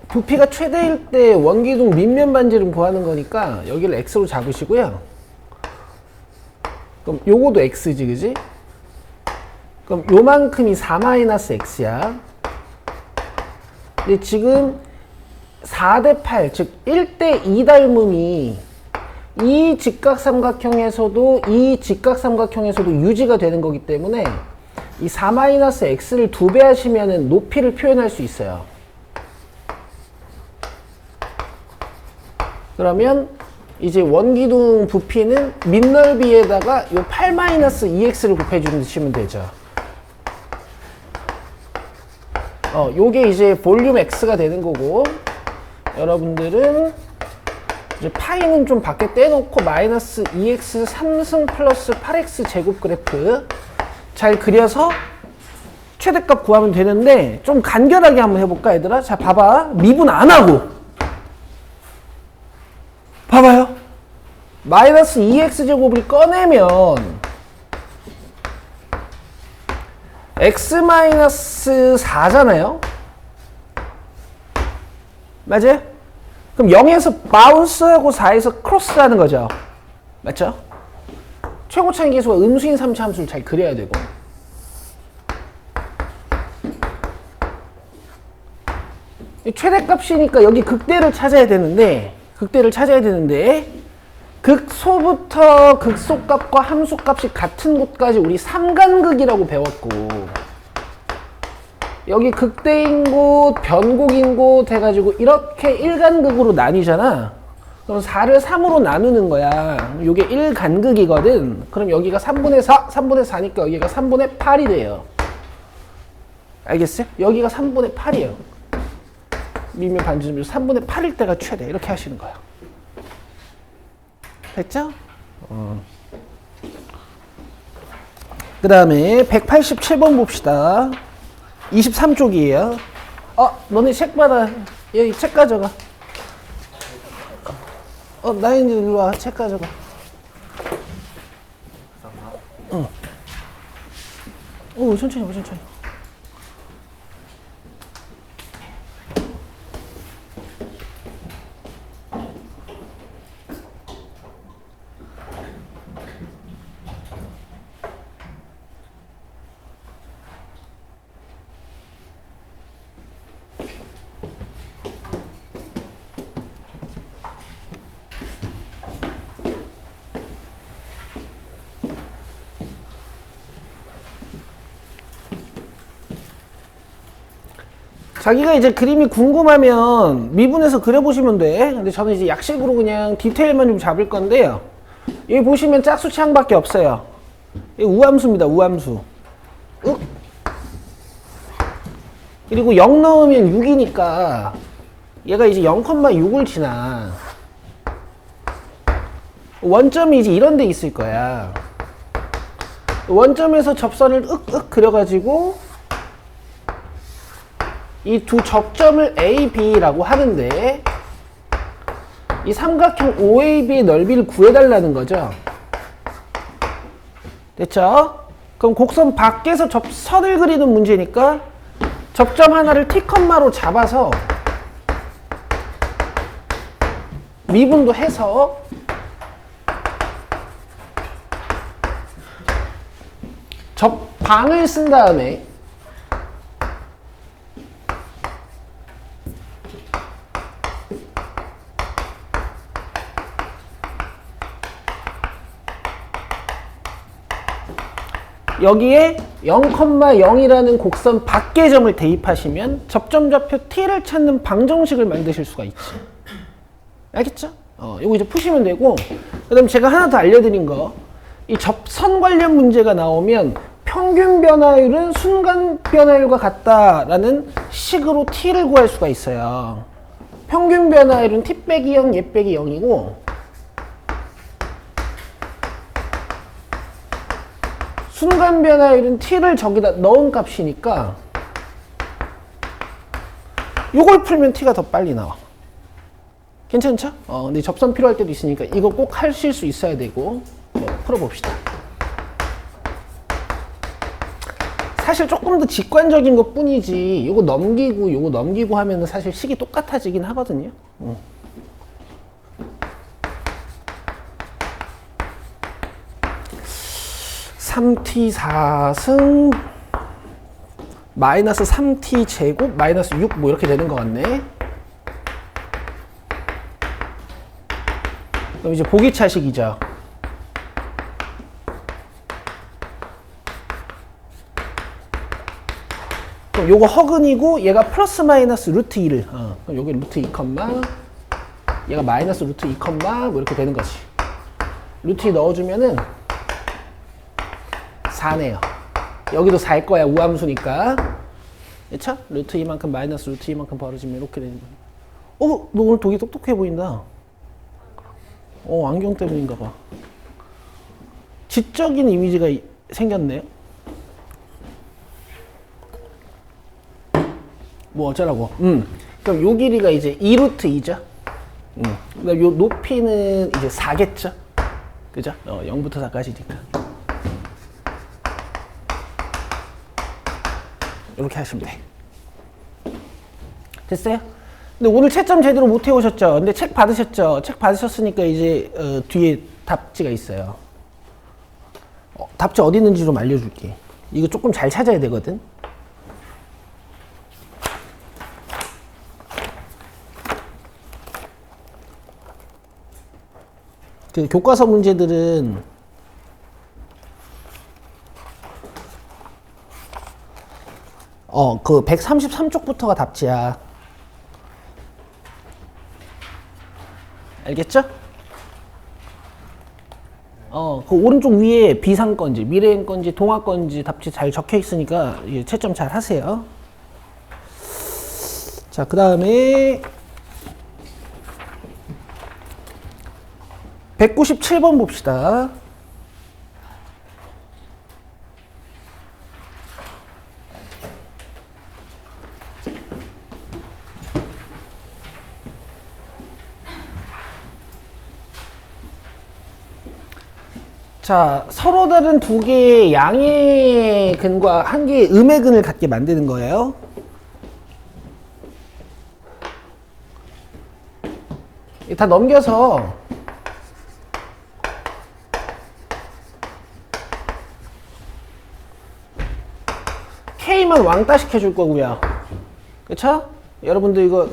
부피가 최대일 때 원기둥 밑면 반지름 구하는 거니까 여기를 x로 잡으시고요. 그럼 요거도 x지, 그지? 그럼 요만큼이 4-x야. 근데 지금 4대 8, 즉 1대2 닮음이 이 직각삼각형에서도 이 직각삼각형에서도 유지가 되는 거기 때문에 이 4-x를 2배 하시면은 높이를 표현할 수 있어요. 그러면 이제 원기둥 부피는 밑넓이에다가 요 8-2x를 곱해주시면 되죠. 요게 이제 볼륨 x가 되는 거고, 여러분들은 이제 파이는 좀 밖에 떼놓고 마이너스 2x 3승 플러스 8x 제곱 그래프 잘 그려서 최대값 구하면 되는데, 좀 간결하게 한번 해볼까 얘들아? 자 봐봐, 미분 안 하고 봐봐요. 마이너스 2x 제곱을 꺼내면 x 마이너스 4잖아요. 맞아요? 그럼 0에서 바운스하고 4에서 크로스하는 거죠. 맞죠? 최고차이 계수가 음수인 3차 함수를 잘 그려야 되고, 최대값이니까 여기 극대를 찾아야 되는데 극소부터 극소값과 함수값이 같은 곳까지 우리 삼간극이라고 배웠고, 여기 극대인 곳, 변곡인 곳 해가지고 이렇게 일간극으로 나뉘잖아. 그럼 4를 3으로 나누는 거야. 이게 일간극이거든. 그럼 여기가 3분의 4, 3분의 4니까 여기가 3분의 8이 돼요. 알겠어요? 여기가 3분의 8이에요. 미면 반지름 3분의 8일 때가 최대. 이렇게 하시는 거야. 됐죠? 그 다음에 187번 봅시다. 23쪽이에요. 너네 책 받아. 여기 책 가져가. 나인이 일로 와. 책 가져가. 응. 천천히. 자기가 이제 그림이 궁금하면 미분해서 그려보시면 돼. 근데 저는 이제 약식으로 그냥 디테일만 좀 잡을 건데요. 여기 보시면 짝수 창밖에 없어요. 이 우함수입니다. 우함수. 그리고 0 넣으면 6이니까 얘가 이제 0,6을 지나. 원점이 이제 이런 데 있을 거야. 원점에서 접선을 그려가지고 이 두 접점을 A, B라고 하는데, 이 삼각형 OAB의 넓이를 구해달라는 거죠. 됐죠? 그럼 곡선 밖에서 접선을 그리는 문제니까 접점 하나를 T컴마로 잡아서 미분도 해서 접방을 쓴 다음에 여기에 0,0이라는 곡선 밖의 점을 대입하시면 접점좌표 T를 찾는 방정식을 만드실 수가 있지. 알겠죠? 이거 이제 푸시면 되고, 그 다음 제가 하나 더 알려드린 거, 이 접선 관련 문제가 나오면 평균 변화율은 순간 변화율과 같다라는 식으로 T를 구할 수가 있어요. 평균 변화율은 T 빼기 0, 얘 빼기 0이고, 순간 변화율은 T를 저기다 넣은 값이니까 요걸 풀면 T가 더 빨리 나와. 괜찮죠? 근데 접선 필요할 때도 있으니까 이거 꼭 하실 수 있어야 되고, 풀어봅시다. 사실 조금 더 직관적인 것 뿐이지 요거 넘기고 요거 넘기고 하면은 사실 식이 똑같아지긴 하거든요. 3t 4승 마이너스 3t 제곱 마이너스 6 뭐 이렇게 되는 것 같네. 그럼 이제 보기차식이죠. 그럼 요거 허근이고 얘가 플러스 마이너스 루트 2를 그럼 요게 루트 2 얘가 마이너스 루트 2 뭐 이렇게 되는 거지. 루트 2 넣어주면은 4네요. 여기도 4일 거야. 우함수니까. 그쵸? 루트 2만큼 마이너스 루트 2만큼 벌어지면 이렇게 되는 거야. 너 오늘 되게 똑똑해 보인다. 안경 때문인가 봐. 지적인 이미지가 생겼네요. 뭐 어쩌라고. 그럼 요 길이가 이제 2루트 2죠. 그다음 요 높이는 이제 4겠죠. 그죠? 0부터 4까지니까. 이렇게 하시면 돼. 됐어요? 근데 오늘 채점 제대로 못 해오셨죠? 근데 책 받으셨죠? 책 받으셨으니까 이제 뒤에 답지가 있어요. 답지 어디 있는지 좀 알려줄게. 이거 조금 잘 찾아야 되거든. 그 교과서 문제들은 그 133쪽부터가 답지야. 알겠죠? 그 오른쪽 위에 비상 건지, 미래행 건지, 동화 건지 답지 잘 적혀 있으니까 채점 잘 하세요. 자, 그 다음에 197번 봅시다. 자, 서로 다른 두 개의 양의 근과 한 개의 음의 근을 갖게 만드는 거예요. 다 넘겨서 K만 왕따 시켜줄 거고요. 그쵸? 여러분들 이거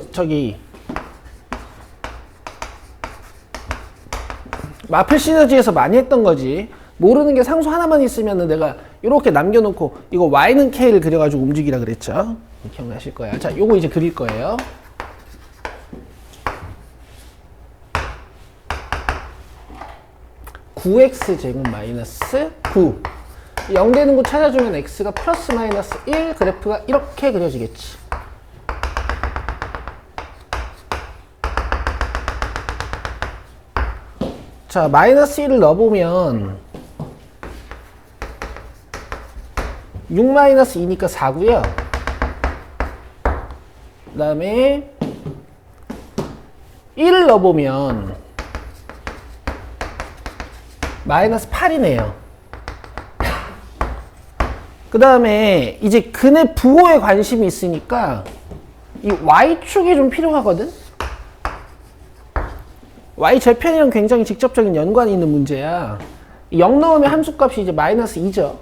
마플 시너지에서 많이 했던 거지. 모르는 게 상수 하나만 있으면 내가 이렇게 남겨놓고 이거 y는 k를 그려가지고 움직이라 그랬죠. 기억나실 거예요. 자, 요거 이제 그릴 거예요. (9x) 마이너스 9 0 되는 거 찾아주면 x가 플러스 마이너스 1 그래프가 이렇게 그려지겠지. 자, 마이너스 1을 넣어보면 6 마이너스 2니까 4고요. 그 다음에 1을 넣어보면 마이너스 8이네요. 그 다음에 이제 근의 부호에 관심이 있으니까 이 y축이 좀 필요하거든. y절편이랑 굉장히 직접적인 연관이 있는 문제야. 0 넣으면 함수값이 이제 마이너스 2죠.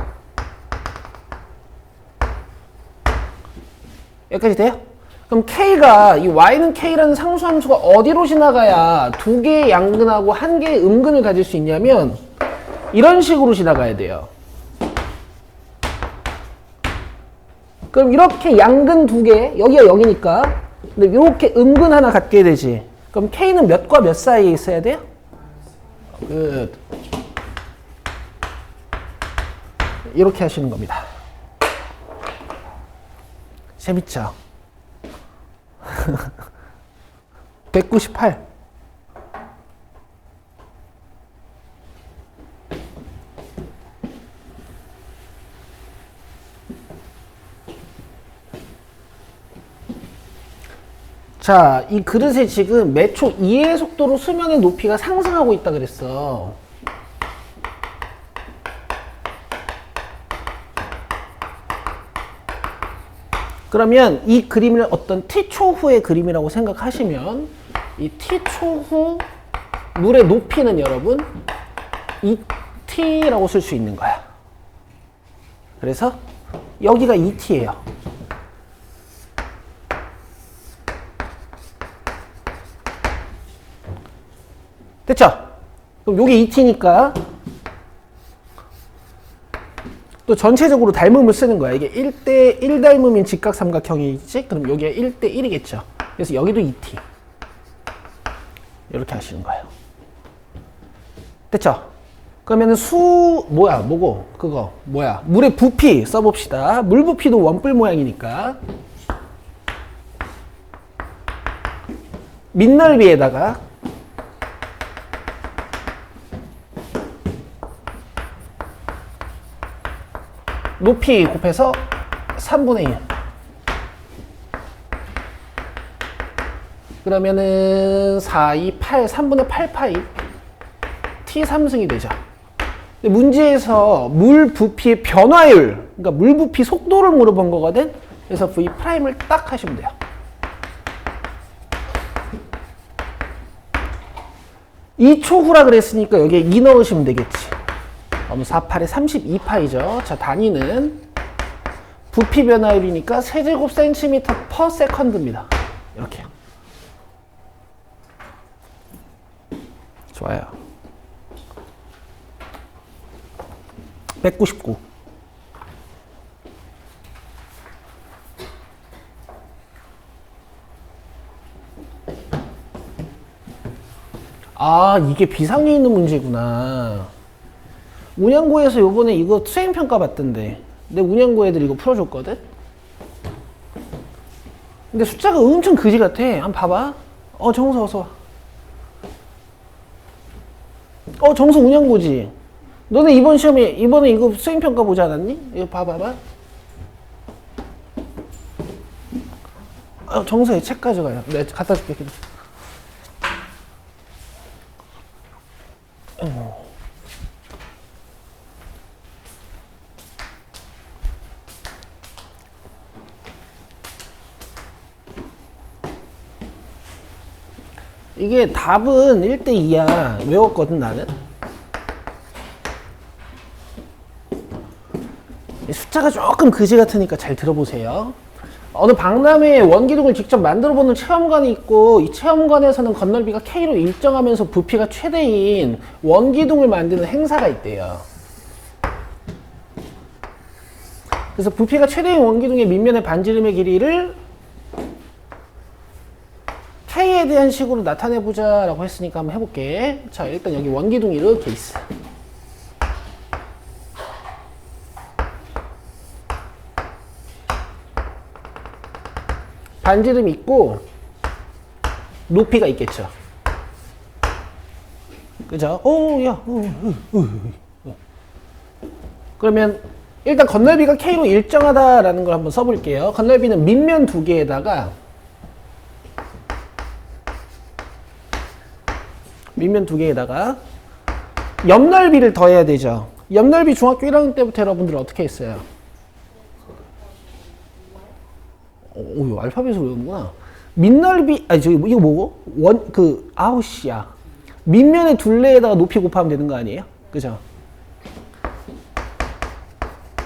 여기까지 돼요? 그럼 k가 이 y는 k라는 상수함수가 어디로 지나가야 두 개의 양근하고 한 개의 음근을 가질 수 있냐면 이런 식으로 지나가야 돼요. 그럼 이렇게 양근 두 개, 여기가 0이니까 근데 이렇게 음근 하나 갖게 되지. 그럼 K는 몇과 몇 사이에 있어야 돼요? 끝. 이렇게 하시는 겁니다. 재밌죠? 198. 자, 이 그릇에 지금 매초 2의 속도로 수면의 높이가 상승하고 있다 그랬어. 그러면 이 그림을 어떤 t초 후의 그림이라고 생각하시면 이 t초 후 물의 높이는 여러분 ET라고 쓸 수 있는 거야. 그래서 여기가 ET예요. 됐죠? 그럼 요게 ET니까 또 전체적으로 닮음을 쓰는 거야. 이게 1대1 닮음인 직각삼각형이지? 그럼 여기가 1대1이겠죠. 그래서 여기도 ET. 이렇게 하시는 거예요. 됐죠? 그러면은 물의 부피 써봅시다. 물 부피도 원뿔 모양이니까 밑넓이에다가 높이 곱해서 3분의 1. 그러면은 4, 2, 8, 3분의 8파이 T3승이 되죠. 근데 문제에서 물 부피의 변화율, 그러니까 물 부피 속도를 물어본 거거든. 그래서 V'을 딱 하시면 돼요. 이 초후라 그랬으니까 여기에 2 넣으시면 되겠지. 그럼 4, 8에 32파이죠. 자, 단위는 부피 변화율이니까 세제곱 센티미터 퍼 세컨드입니다. 이렇게요. 좋아요. 199. 아, 이게 비상에 있는 문제구나. 운양고에서 요번에 이거 수행평가 받던데. 내 운양고 애들 이거 풀어줬거든? 근데 숫자가 엄청 그지 같아. 한번 봐봐. 정서 어서 와. 정서 운양고지? 너네 이번 시험에, 이번에 이거 수행평가 보지 않았니? 이거 봐봐봐. 정서에 책 가져가요. 내가 갖다 줄게. 이게 답은 1대2야. 외웠거든, 나는. 숫자가 조금 그지 같으니까 잘 들어보세요. 어느 박람회에 원기둥을 직접 만들어보는 체험관이 있고, 이 체험관에서는 건널비가 K로 일정하면서 부피가 최대인 원기둥을 만드는 행사가 있대요. 그래서 부피가 최대인 원기둥의 밑면의 반지름의 길이를 K에 대한 식으로 나타내보자 라고 했으니까 한번 해볼게. 자, 일단 여기 원기둥이 이렇게 있어. 반지름이 있고 높이가 있겠죠. 그죠? 그러면 일단 건널비가 K로 일정하다라는 걸 한번 써볼게요. 건널비는 밑면 두 개에다가 옆넓이를 더해야 되죠. 옆넓이 중학교 1학년 때부터 여러분들 어떻게 했어요? 알파벳으로 외우는구나. 밑넓이, 이거 뭐고? 밑면의 둘레에다가 높이 곱하면 되는 거 아니에요? 그죠?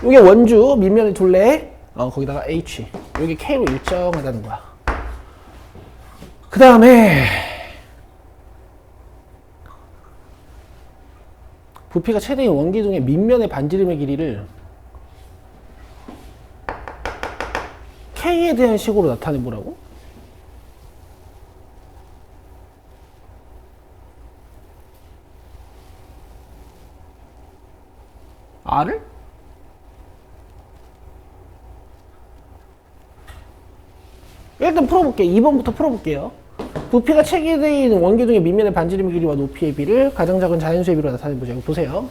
이게 원주, 밑면의 둘레, 거기다가 H. 이게 K로 일정하다는 거야. 그 다음에, 부피가 최대인 원기둥의 밑면의 반지름의 길이를 K에 대한 식으로 나타내보라고? R을? 일단 풀어볼게요. 2번부터 풀어볼게요. 부피가 최대인 원기둥의 밑면의 반지름의 길이와 높이의 비를 가장 작은 자연수의 비로 나타내보자. 이거 보세요.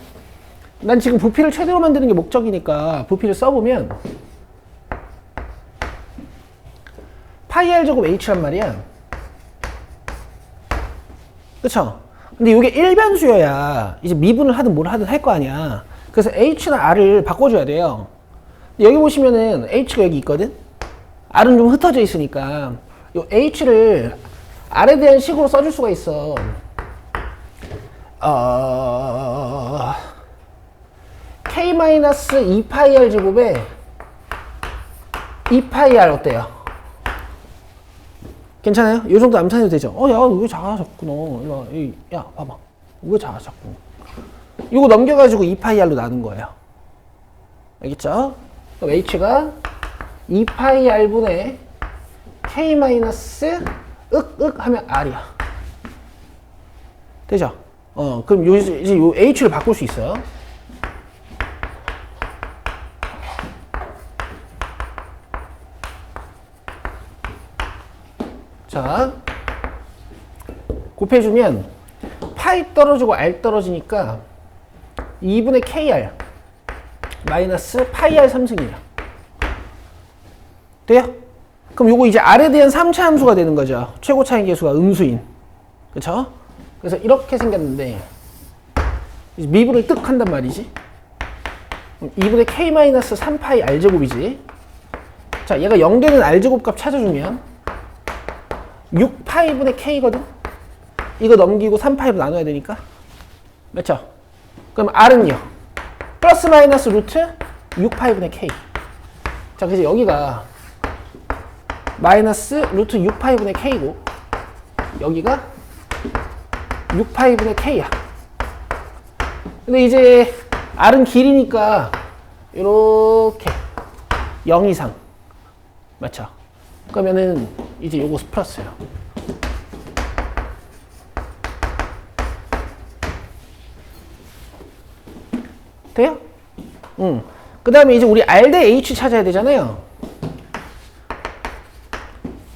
난 지금 부피를 최대로 만드는 게 목적이니까 부피를 써보면 파이 R 제곱 H란 말이야. 그쵸? 근데 이게 일변수여야 이제 미분을 하든 뭘 하든 할 거 아니야. 그래서 H나 R을 바꿔줘야 돼요. 여기 보시면은 H가 여기 있거든? R은 좀 흩어져 있으니까 요 H를 R에 대한 식으로 써줄 수가 있어. K-2파이 R 제곱에 2파이 R 어때요? 괜찮아요? 요 정도 암산해도 되죠? 야, 왜 작아졌구나. 야, 봐봐. 왜 작아졌고. 이거 넘겨가지고 2파이 R로 나눈 거예요. 알겠죠? 그럼 H가 2파이 R분의 K 마이너스 하면 R이야. 되죠? 그럼 이제 요 H를 바꿀 수 있어요. 자, 곱해주면 파이 떨어지고 R 떨어지니까 2분의 KR 마이너스 파이 R 3승이에요. 돼요? 그럼 요거 이제 R에 대한 3차 함수가 되는 거죠. 최고 차이 계수가 음수인. 그쵸? 그래서 이렇게 생겼는데 이제 미분을 뜩 한단 말이지. 2분의 K 마이너스 3파이 R 제곱이지. 자, 얘가 0 되는 R 제곱 값 찾아주면 6파이분의 K거든? 이거 넘기고 3파이로 나눠야 되니까. 맞죠? 그럼 R은요? 플러스 마이너스 루트 6파이분의 K. 자, 그래서 여기가 마이너스 루트 6파이분의 K고 여기가 6파이분의 K야. 근데 이제 R은 길이니까 이렇게 0 이상. 맞죠? 그러면은 이제 요거 플러스예요. 돼요? 그 다음에 이제 우리 R 대 H 찾아야 되잖아요.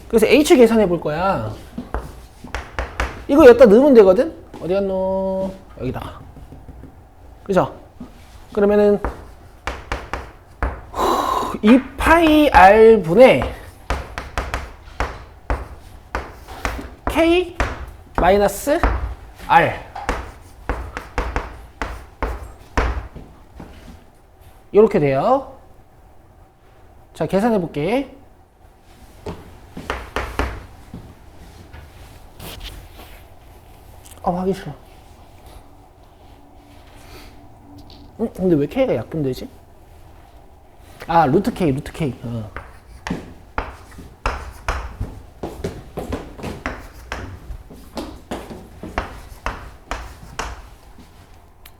그래서 H 계산해 볼 거야. 이거 여기다 넣으면 되거든? 어디 갔노? 여기다가. 그죠? 그러면은 2파이 R 분의 K 마이너스 R 이렇게 돼요. 자, 계산해 볼게. 하기 싫어. 근데 왜 K가 약분되지? 루트 K.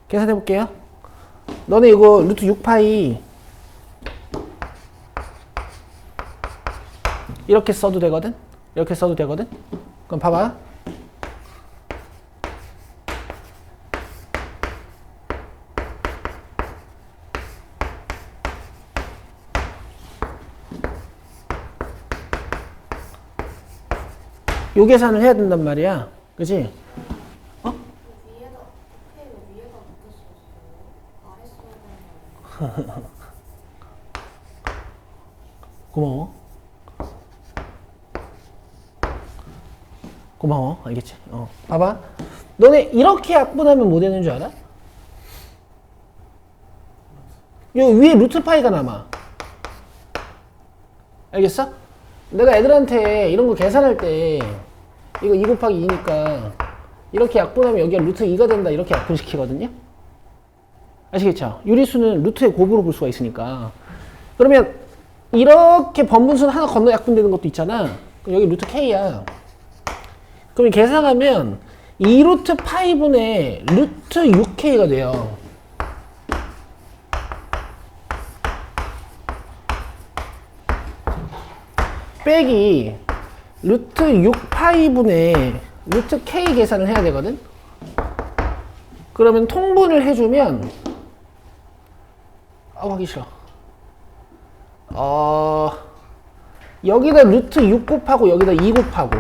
계산해 볼게요. 너네 이거 루트 6파이 이렇게 써도 되거든? 그럼 봐봐. 요 계산을 해야 된단 말이야. 그치? 고마워. 알겠지? 봐봐. 너네 이렇게 약분하면 뭐 되는 줄 알아? 요 위에 루트 파이가 남아. 알겠어? 내가 애들한테 이런 거 계산할 때 이거 2 곱하기 2니까 이렇게 약분하면 여기가 루트 2가 된다 이렇게 약분시키거든요? 아시겠죠? 유리수는 루트의 곱으로 볼 수가 있으니까. 그러면 이렇게 번분수는 하나 건너 약분되는 것도 있잖아. 그럼 여기 루트 K야. 그럼 계산하면 2루트 파이분의 루트 6K가 돼요. 빼기 루트 6파이분의 루트 K 계산을 해야 되거든? 그러면 통분을 해주면 하기 싫어. 여기다 루트 6 곱하고 여기다 2 곱하고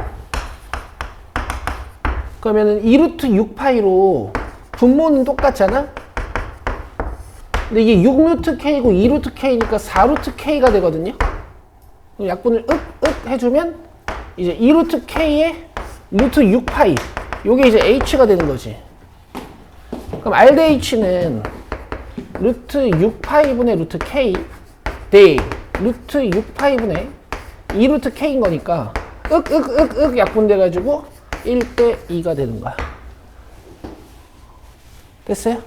그러면은 2루트 6파이로 분모는 똑같잖아? 근데 이게 6루트 K고 2루트 K니까 4루트 K가 되거든요? 그럼 약분을 해주면 이제 2루트 K에 루트 6파이 요게 이제 H가 되는 거지. 그럼 R 대 H는 루트 6파이분의 루트 K 대 루트 6파이분의 2루트 k인 거니까 약분돼가지고 1대 2가 되는 거야. 됐어요?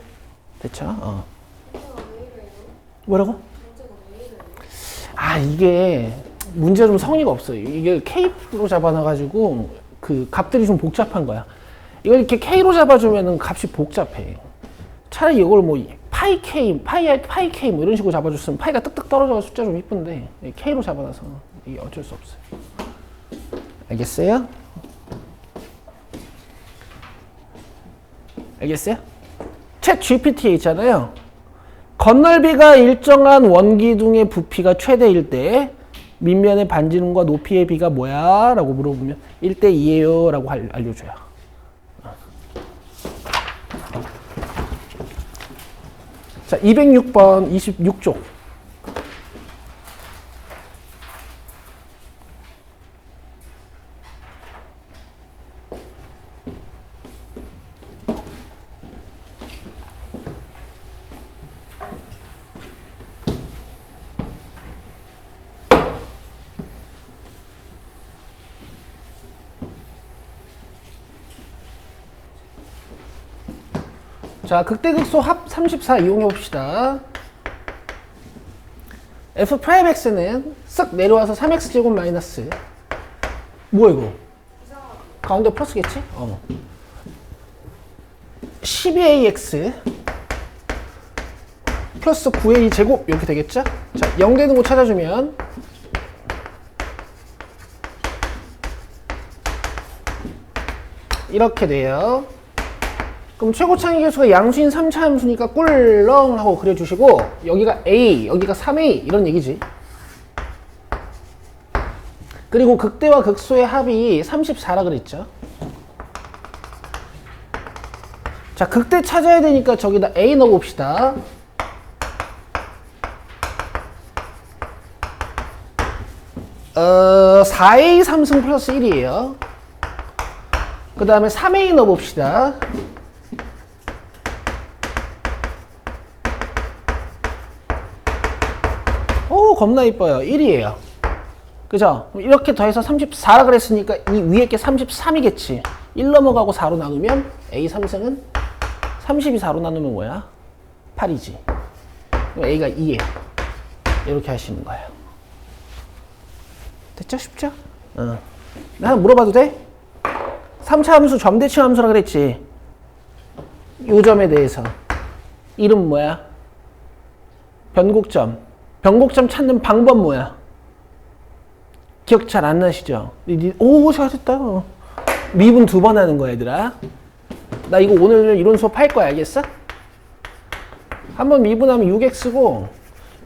됐죠? 뭐라고? 아, 이게 문제가 좀 성의가 없어요. 이게 K로 잡아놔가지고 그 값들이 좀 복잡한 거야. 이걸 이렇게 K로 잡아주면은 값이 복잡해. 차라리 이걸 뭐 파이 K, 파이 K 뭐 이런 식으로 잡아줬으면 파이가 뜩뜩 떨어져서 숫자 좀 이쁜데 K로 잡아놔서 이게 어쩔 수 없어요. 알겠어요? 알겠어요? 챗 GPT에 있잖아요. 건널비가 일정한 원기둥의 부피가 최대일 때 밑면의 반지름과 높이의 비가 뭐야? 라고 물어보면 1대 2예요 라고 알려줘요. 자, 206번 26쪽. 자, 극대극소 합 34 이용해 봅시다. f'x는 쓱 내려와서 3x제곱 마이너스 뭐야 이거? 가운데 플러스겠지? 12ax 플러스 9a 제곱 이렇게 되겠죠? 자, 0 되는 거 찾아주면 이렇게 돼요. 그럼 최고창의 개수가 양수인 3차 함수니까 꿀렁 하고 그려주시고 여기가 a, 여기가 3a 이런 얘기지. 그리고 극대와 극소의 합이 34라 그랬죠. 자, 극대 찾아야 되니까 저기다 a 넣어봅시다. 어, 4a 3승 플러스 1이에요. 그 다음에 3a 넣어봅시다. 오, 겁나 이뻐요. 1이에요. 그죠? 이렇게 더해서 34라 그랬으니까 이 위에 게 33이겠지. 1 넘어가고 4로 나누면 A 3승은 32 4로 나누면 뭐야? 8이지. 그럼 A가 2예요. 이렇게 하시는 거예요. 됐죠? 쉽죠? 나 하나 물어봐도 돼? 3차 함수 점대칭 함수라 그랬지. 요 점에 대해서 이름 뭐야? 변곡점. 변곡점 찾는 방법 뭐야? 기억 잘 안 나시죠? 오, 잘했다. 미분 2번 하는 거야, 얘들아. 나 이거 오늘 이론 수업 할 거야, 알겠어? 한번 미분하면 6x고,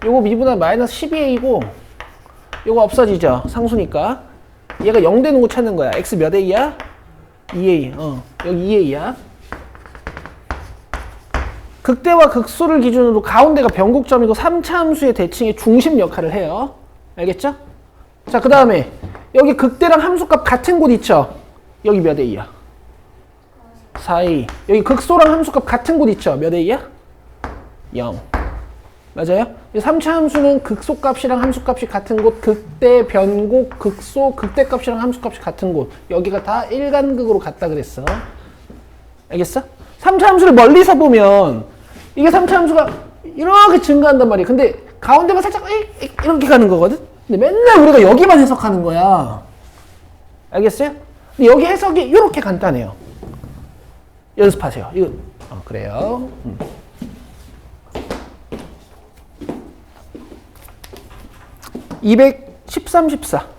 요거 미분하면 마이너스 12a고, 요거 없어지죠? 상수니까. 얘가 0 되는 거 찾는 거야. x 몇 a야? 2a. 여기 2a야. 극대와 극소를 기준으로 가운데가 변곡점이고 3차 함수의 대칭의 중심 역할을 해요. 알겠죠? 자, 그 다음에 여기 극대랑 함수값 같은 곳 있죠? 여기 몇 a야? 4a. 여기 극소랑 함수값 같은 곳 있죠? 몇 a야? 0. 맞아요? 3차 함수는 극소값이랑 함수값이 같은 곳, 극대, 변곡, 극소, 극대값이랑 함수값이 같은 곳. 여기가 다 일간극으로 같다 그랬어. 알겠어? 3차 함수를 멀리서 보면 이게 3차 함수가 이렇게 증가한단 말이야. 근데 가운데만 살짝 이렇게 가는 거거든? 근데 맨날 우리가 여기만 해석하는 거야. 알겠어요? 근데 여기 해석이 이렇게 간단해요. 연습하세요. 이거 그래요. 213, 14.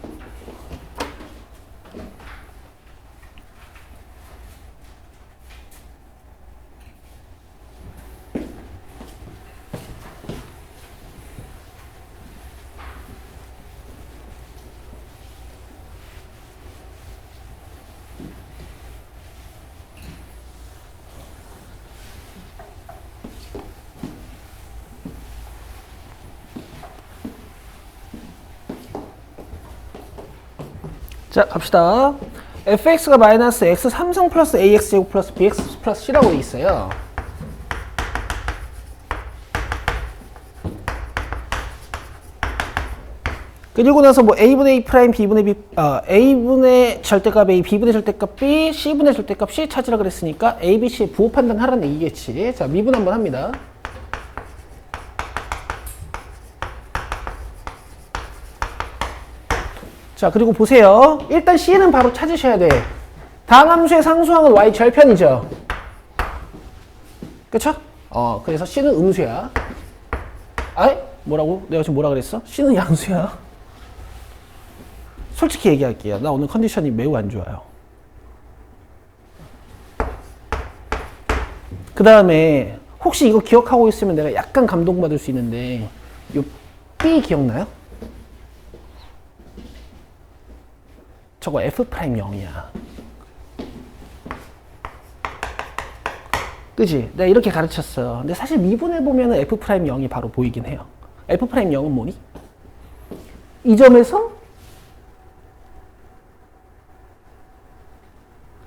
자, 갑시다. fx가 마이너스 x 3승 플러스 ax 제곱 플러스 bx 플러스 c라고 돼 있어요. 그리고 나서 뭐 a분의 a 프라임, b분의 b, a분의 절대값 a, b분의 절대값 b, c분의 절대값 c 찾으라 그랬으니까 a, b, c의 부호 판단하라는 얘기겠지. 자, 미분 한번 합니다. 자, 그리고 보세요. 일단 c는 바로 찾으셔야 돼. 다음 함수의 상수항은 y 절편이죠. 그쵸? 그래서 c는 음수야. 아이? 뭐라고? 내가 지금 뭐라 그랬어? c는 양수야. 솔직히 얘기할게요. 나 오늘 컨디션이 매우 안 좋아요. 그 다음에 혹시 이거 기억하고 있으면 내가 약간 감동받을 수 있는데 요 B 기억나요? 저거 F'0이야. 그지? 내가 이렇게 가르쳤어. 근데 사실 미분해보면 F'0이 바로 보이긴 해요. F'0은 뭐니? 이 점에서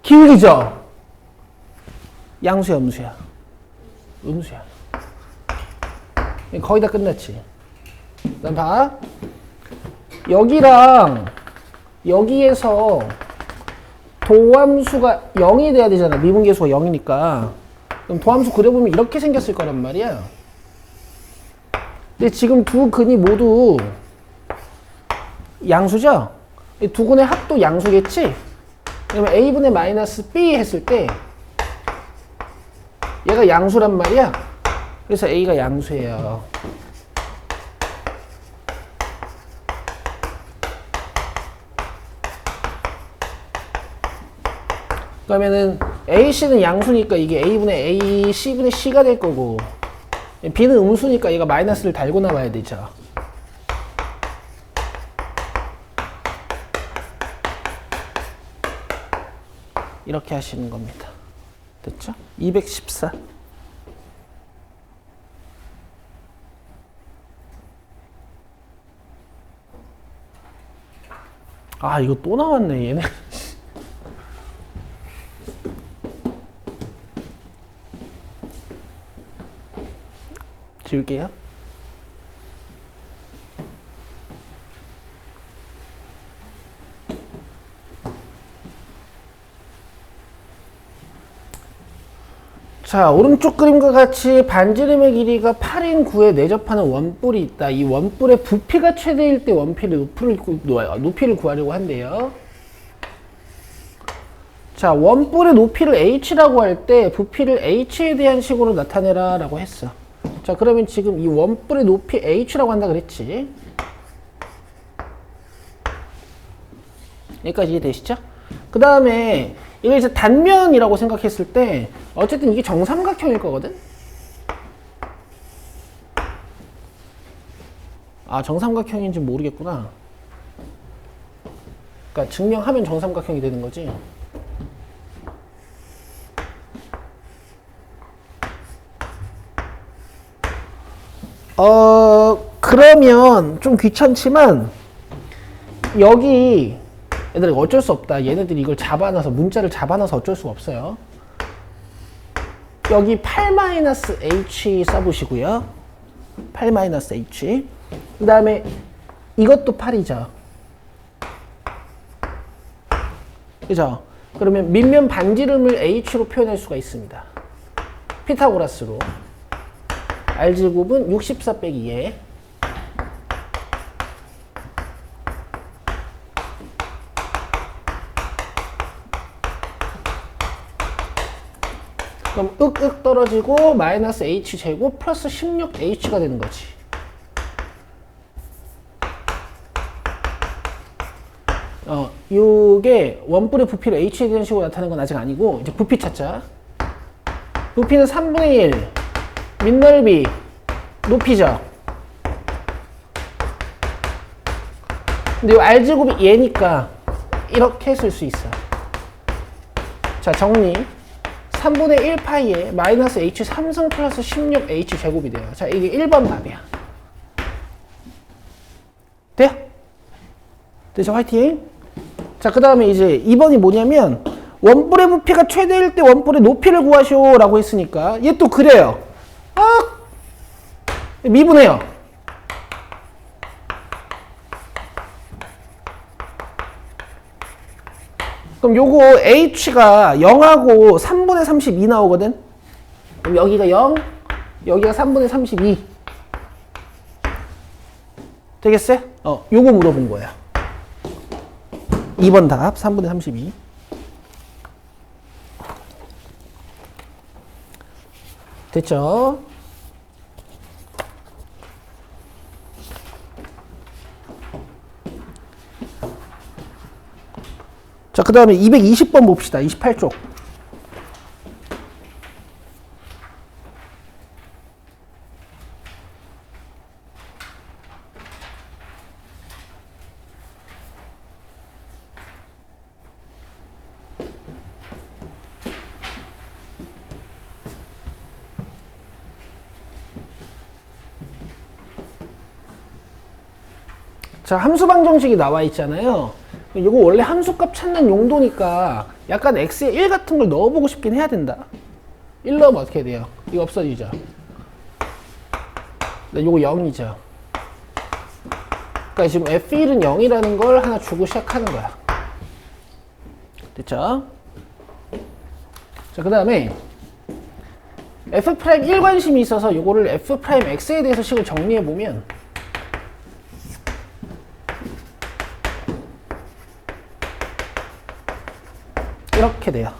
기울기죠? 양수야, 음수야? 음수야. 거의 다 끝났지. 난 봐. 여기랑 여기에서 도함수가 0이 돼야 되잖아. 미분계수가 0이니까. 그럼 도함수 그려보면 이렇게 생겼을 거란 말이야. 근데 지금 두 근이 모두 양수죠? 이 두 근의 합도 양수겠지? 그러면 a분의 마이너스 b 했을 때 얘가 양수란 말이야. 그래서 a가 양수예요. 그러면은 ac는 양수니까 이게 a분의 a, c분의 c가 될 거고 b는 음수니까 얘가 마이너스를 달고 나와야 되죠. 이렇게 하시는 겁니다. 됐죠? 214. 아, 이거 또 나왔네, 얘네. 지울게요. 자, 오른쪽 그림과 같이 반지름의 길이가 8인 9에 내접하는 원뿔이 있다. 이 원뿔의 부피가 최대일 때 원피의 높이를 구하려고 한대요. 자, 원뿔의 높이를 h라고 할 때 부피를 h에 대한 식으로 나타내라 라고 했어. 자, 그러면 지금 이 원뿔의 높이 h라고 한다 그랬지. 여기까지 이해되시죠? 그 다음에 이걸 이제 단면이라고 생각했을 때 어쨌든 이게 정삼각형일 거거든? 아, 정삼각형인지 모르겠구나. 그러니까 증명하면 정삼각형이 되는 거지. 그러면 좀 귀찮지만 여기 얘들아 어쩔 수 없다. 얘네들이 이걸 잡아놔서 문자를 잡아놔서 어쩔 수가 없어요. 여기 8-h 써보시고요. 8-h. 그 다음에 이것도 8이죠. 그죠? 그러면 밑면 반지름을 h로 표현할 수가 있습니다. 피타고라스로. r제곱은 64 빼기 2에 그럼 윽윽 떨어지고 마이너스 h제곱 플러스 16h가 되는 거지. 요게 원뿔의 부피를 h에 대한 식으로 나타내는 건 아직 아니고 이제 부피 찾자. 부피는 3분의 1 밑넓이 높이죠. 근데 요 r제곱이 얘니까 이렇게 쓸 수 있어. 자, 정리. 3분의 1 파이에 마이너스 h 3승 플러스 16h 제곱이 돼요. 자, 이게 1번 답이야. 돼요? 됐죠? 화이팅! 자, 그 다음에 이제 2번이 뭐냐면 원뿔의 부피가 최대일 때 원뿔의 높이를 구하시오 라고 했으니까 얘 또 그래요. 미분해요. 그럼 요거 h가 0하고 3분의 32 나오거든. 그럼 여기가 0, 여기가 3분의 32. 되겠어요? 요거 물어본 거야. 2번 답 3분의 32. 됐죠? 자, 그 다음에 220번 봅시다. 28쪽. 자, 함수방정식이 나와 있잖아요. 이거 원래 함수값 찾는 용도니까 약간 x에 1 같은 걸 넣어보고 싶긴 해야 된다. 1 넣으면 어떻게 돼요? 이거 없어지죠. 네, 이거 0이죠. 그러니까 지금 f1은 0이라는 걸 하나 주고 시작하는 거야. 됐죠? 자, 그 다음에 f' 1 관심이 있어서 이거를 f'x에 대해서 식을 정리해보면 이렇게 돼요.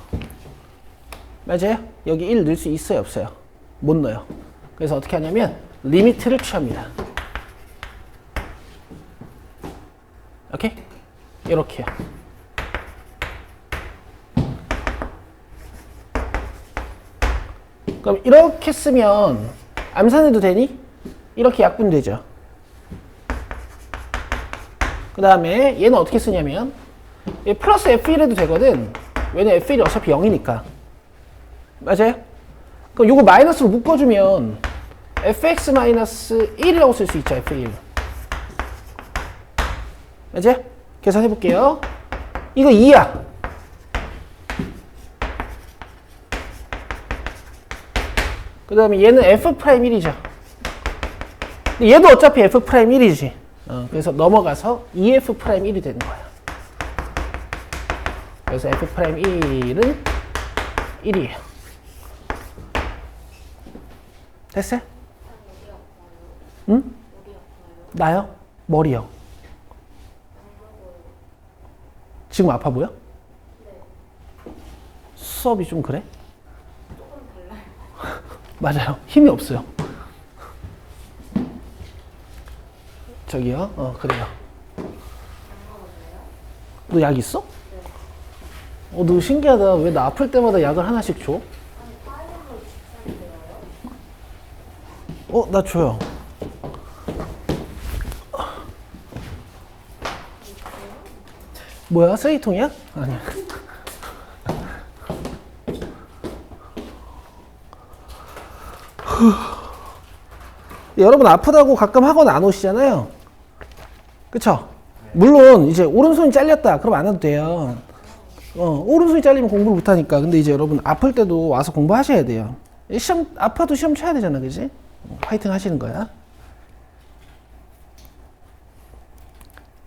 맞아요? 여기 1 넣을 수 있어요, 없어요? 못 넣어요. 그래서 어떻게 하냐면 리미트를 취합니다. 오케이? 이렇게요. 그럼 이렇게 쓰면 암산해도 되니? 이렇게 약분되죠. 그 다음에 얘는 어떻게 쓰냐면 얘 플러스 f1 해도 되거든. 왜냐면 f1이 어차피 0이니까. 맞아요? 그럼 요거 마이너스로 묶어주면 fx-1이라고 쓸 수 있죠, f1. 맞아요? 계산해볼게요. 이거 2야. 그 다음에 얘는 f'1이죠. 얘도 어차피 f'1이지. 그래서 넘어가서 2f'1이 되는 거야. 그래서 f'1은 1이에요. 됐어요? 응? 나요? 머리요. 지금 아파 보여? 수업이 좀 그래? 맞아요. 힘이 없어요. 저기요? 그래요. 너 약 있어? 너 신기하다. 왜 나 아플 때마다 약을 하나씩 줘? 나 줘요. 뭐야? 쓰레기통이야? 아니야. 여러분 아프다고 가끔 학원 안 오시잖아요. 그쵸? 물론 이제 오른손이 잘렸다. 그럼 안 해도 돼요. 오른손이 잘리면 공부를 못하니까. 근데 이제 여러분 아플 때도 와서 공부하셔야 돼요. 시험 아파도 시험 쳐야 되잖아, 그지? 파이팅 하시는 거야.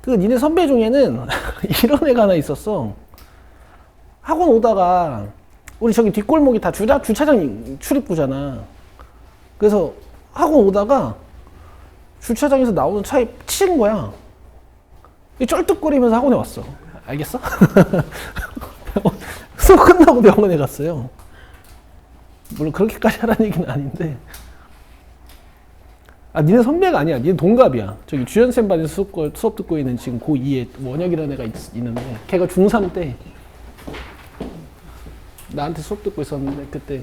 그 니네 선배 중에는 이런 애가 하나 있었어. 학원 오다가 우리 저기 뒷골목이 다 주차장 출입구잖아. 그래서 학원 오다가 주차장에서 나오는 차에 치인 거야. 쩔뚝거리면서 학원에 왔어. 알겠어? 수업 끝나고 병원에 갔어요. 물론 그렇게까지 하라는 얘기는 아닌데. 니네 선배가 아니야. 니네 동갑이야. 저기 주연쌤 반에서 수업 듣고 있는 지금 고2에 원혁이라는 애가 있는데 걔가 중3 때 나한테 수업 듣고 있었는데 그때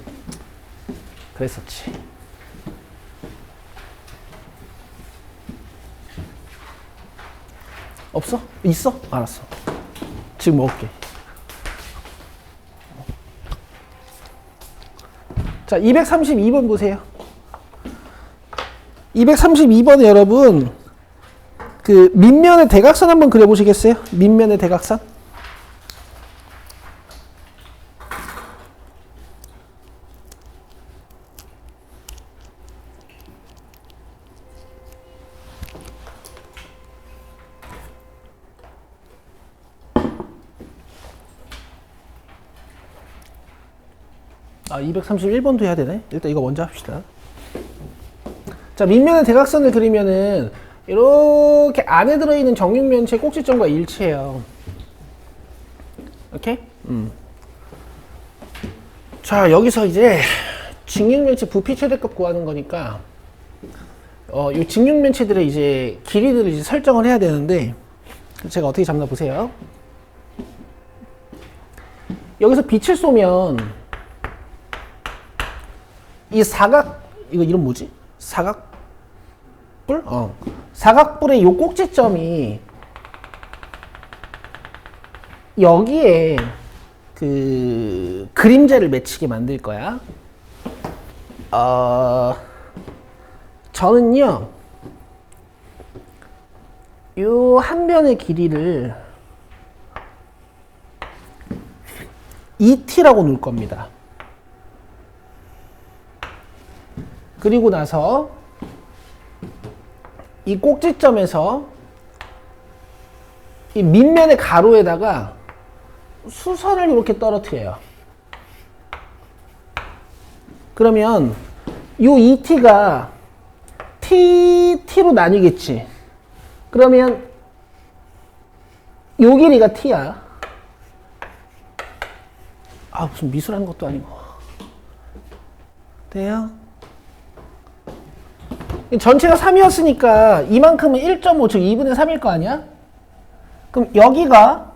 그랬었지. 없어? 있어? 알았어. 지금 먹을게. 자, 232번 보세요. 232번에 여러분 그 밑면의 대각선 한번 그려보시겠어요? 밑면의 대각선. 아, 231번도 해야 되네. 일단 이거 먼저 합시다. 자, 밑면의 대각선을 그리면은 이렇게 안에 들어있는 정육면체의 꼭지점과 일치해요. 오케이? 자, 여기서 이제 직육면체 부피 최대값 구하는 거니까 이 직육면체들의 이제 길이들을 이제 설정을 해야 되는데 제가 어떻게 잡나 보세요. 여기서 빛을 쏘면 이 사각, 이거 이름 뭐지? 사각뿔? 사각뿔의 요 꼭지점이 여기에 그 그림자를 맺히게 만들 거야. 저는요, 요 한 변의 길이를 ET라고 놓을 겁니다. 그리고 나서 이 꼭지점에서 이 밑면의 가로에다가 수선을 이렇게 떨어뜨려요. 그러면 요 ET가 T로 나뉘겠지. 그러면 요 길이가 T야. 아, 무슨 미술하는 것도 아니고. 돼요? 전체가 3이었으니까 이만큼은 1.5, 즉 2분의 3일 거 아니야? 그럼 여기가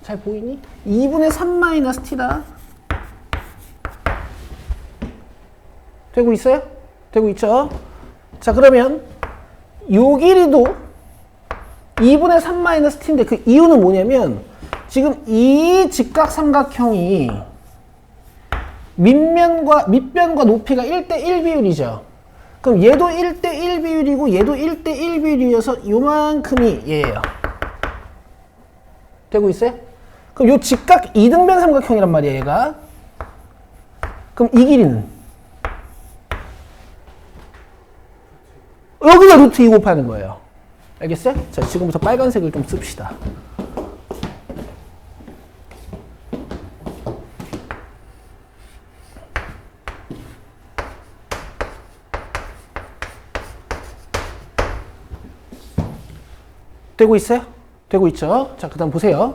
잘 보이니? 2분의 3 마이너스 t다. 되고 있어요? 되고 있죠? 자, 그러면 요 길이도 2분의 3 마이너스 t인데 그 이유는 뭐냐면 지금 이 직각삼각형이 밑변과 높이가 1대1 비율이죠. 그럼 얘도 1대1 비율이고 얘도 1대1 비율이어서 요만큼이 얘예요. 되고 있어요? 그럼 요 직각 이등변 삼각형이란 말이에요, 얘가. 그럼 이 길이는 여기가 루트 2 곱하는 거예요. 알겠어요? 자, 지금부터 빨간색을 좀 씁시다. 되고 있어요? 되고 있죠? 자, 그 다음 보세요.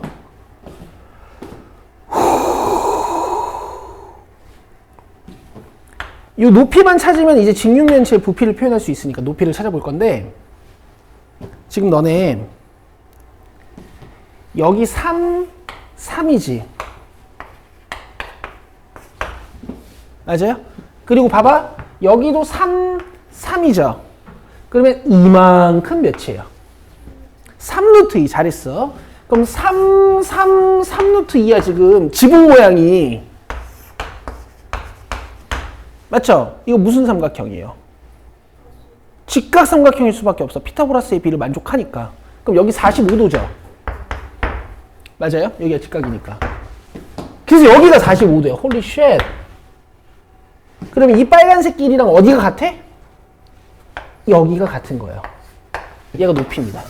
이 높이만 찾으면 이제 직육면체의 부피를 표현할 수 있으니까 높이를 찾아볼 건데 지금 너네 여기 3이지. 맞아요? 그리고 봐봐. 여기도 3이죠. 그러면 이만큼 몇이에요? 3루트 2. 잘했어. 그럼 3루트 2야, 지금. 지붕 모양이. 맞죠? 이거 무슨 삼각형이에요? 직각삼각형일 수밖에 없어. 피타고라스의 비를 만족하니까. 그럼 여기 45도죠? 맞아요? 여기가 직각이니까. 그래서 여기가 45도예요. 홀리 쉣. 그러면 이 빨간색 길이랑 어디가 같아? 여기가 같은 거예요. 얘가 높이입니다.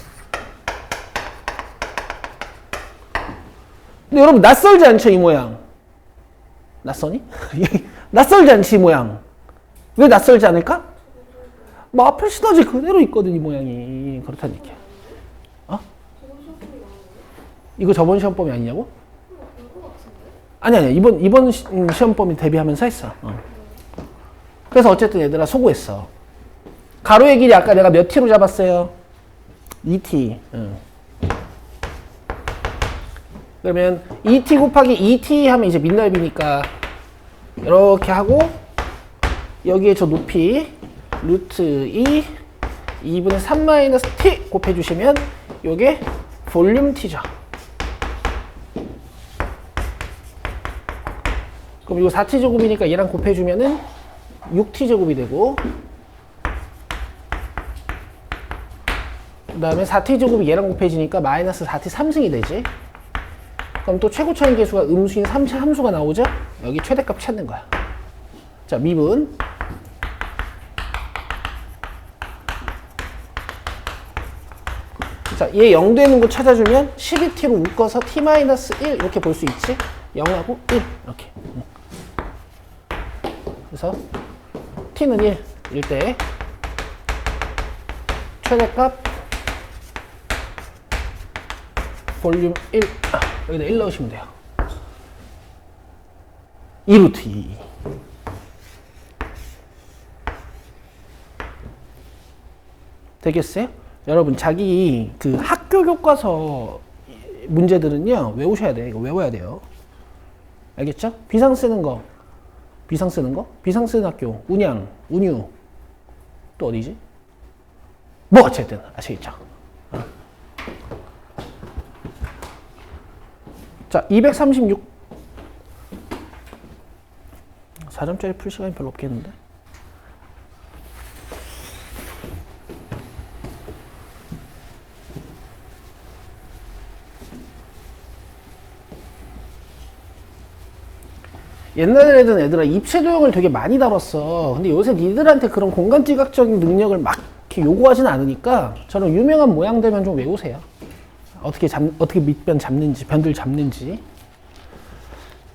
근데 여러분 낯설지 않죠, 이 모양? 낯서니? 낯설지 않지, 이 모양? 왜 낯설지 않을까? 마플 시너지 그대로 있거든, 이 모양이. 그렇다는 얘기야. 어? 이거 저번 시험범위 아니냐고? 아니야. 이번 시험범위 대비하면서 했어. 그래서 어쨌든 얘들아 소구했어. 가로의 길이 아까 내가 몇 t로 잡았어요? 2t. 그러면 2t 곱하기 2t 하면 이제 밑넓이니까 이렇게 하고 여기에 저 높이 루트 2분의 3 마이너스 t 곱해주시면 요게 볼륨 t죠. 그럼 이거 4t 제곱이니까 얘랑 곱해주면은 6t 제곱이 되고 그 다음에 4t 제곱이 얘랑 곱해지니까 마이너스 4t 3승이 되지. 그럼 또 최고차인 계수가 음수인 3차 함수가 나오죠? 여기 최대값 찾는 거야. 자, 미분. 자, 얘 0 되는 거 찾아주면 12t로 묶어서 t-1 이렇게 볼 수 있지? 0하고 1 이렇게. 그래서 t는 1일 때 최대값 볼륨 1 여기다 1 넣으시면 돼요. 2루트 2 되겠어요? 여러분 자기 그 학교 교과서 문제들은요 외우셔야 돼. 이거 외워야 돼요. 알겠죠? 비상 쓰는 거 비상 쓰는 학교 운양 운유 또 어디지? 뭐 어쨌든 아시겠죠? 자 236 4점짜리 풀 시간이 별로 없겠는데. 옛날에는 애들아 입체 도형을 되게 많이 다뤘어. 근데 요새 니들한테 그런 공간지각적인 능력을 막 이렇게 요구하진 않으니까 저런 유명한 모양들만 좀 외우세요. 어떻게 밑변 잡는지, 변들 잡는지.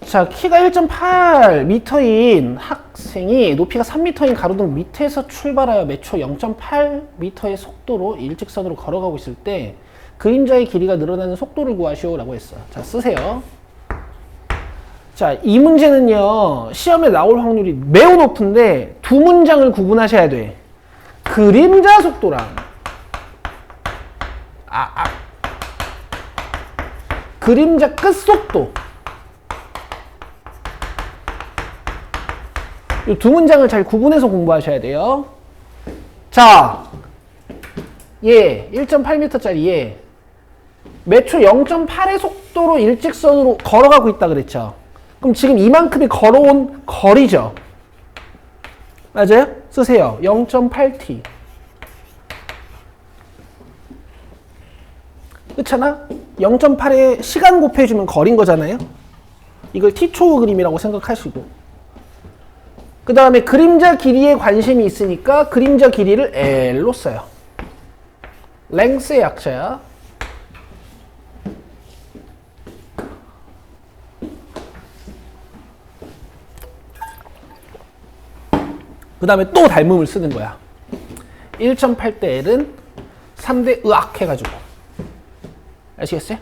자, 키가 1.8m인 학생이 높이가 3m인 가로등 밑에서 출발하여 매초 0.8m의 속도로 일직선으로 걸어가고 있을 때 그림자의 길이가 늘어나는 속도를 구하시오 라고 했어. 자, 쓰세요. 자, 이 문제는요, 시험에 나올 확률이 매우 높은데 두 문장을 구분하셔야 돼. 그림자 속도랑 그림자 끝 속도. 이 두 문장을 잘 구분해서 공부하셔야 돼요. 자, 얘 1.8m짜리 얘 매초 0.8의 속도로 일직선으로 걸어가고 있다 그랬죠. 그럼 지금 이만큼이 걸어온 거리죠. 맞아요? 쓰세요. 0.8t. 그렇잖아? 0.8에 시간 곱해주면 거리인 거잖아요? 이걸 t초 그림이라고 생각하시고. 그 다음에 그림자 길이에 관심이 있으니까 그림자 길이를 L로 써요. 랭스의 약자야. 그 다음에 또 닮음을 쓰는 거야. 1.8대 L은 3대 의악 해가지고. 아시겠어요?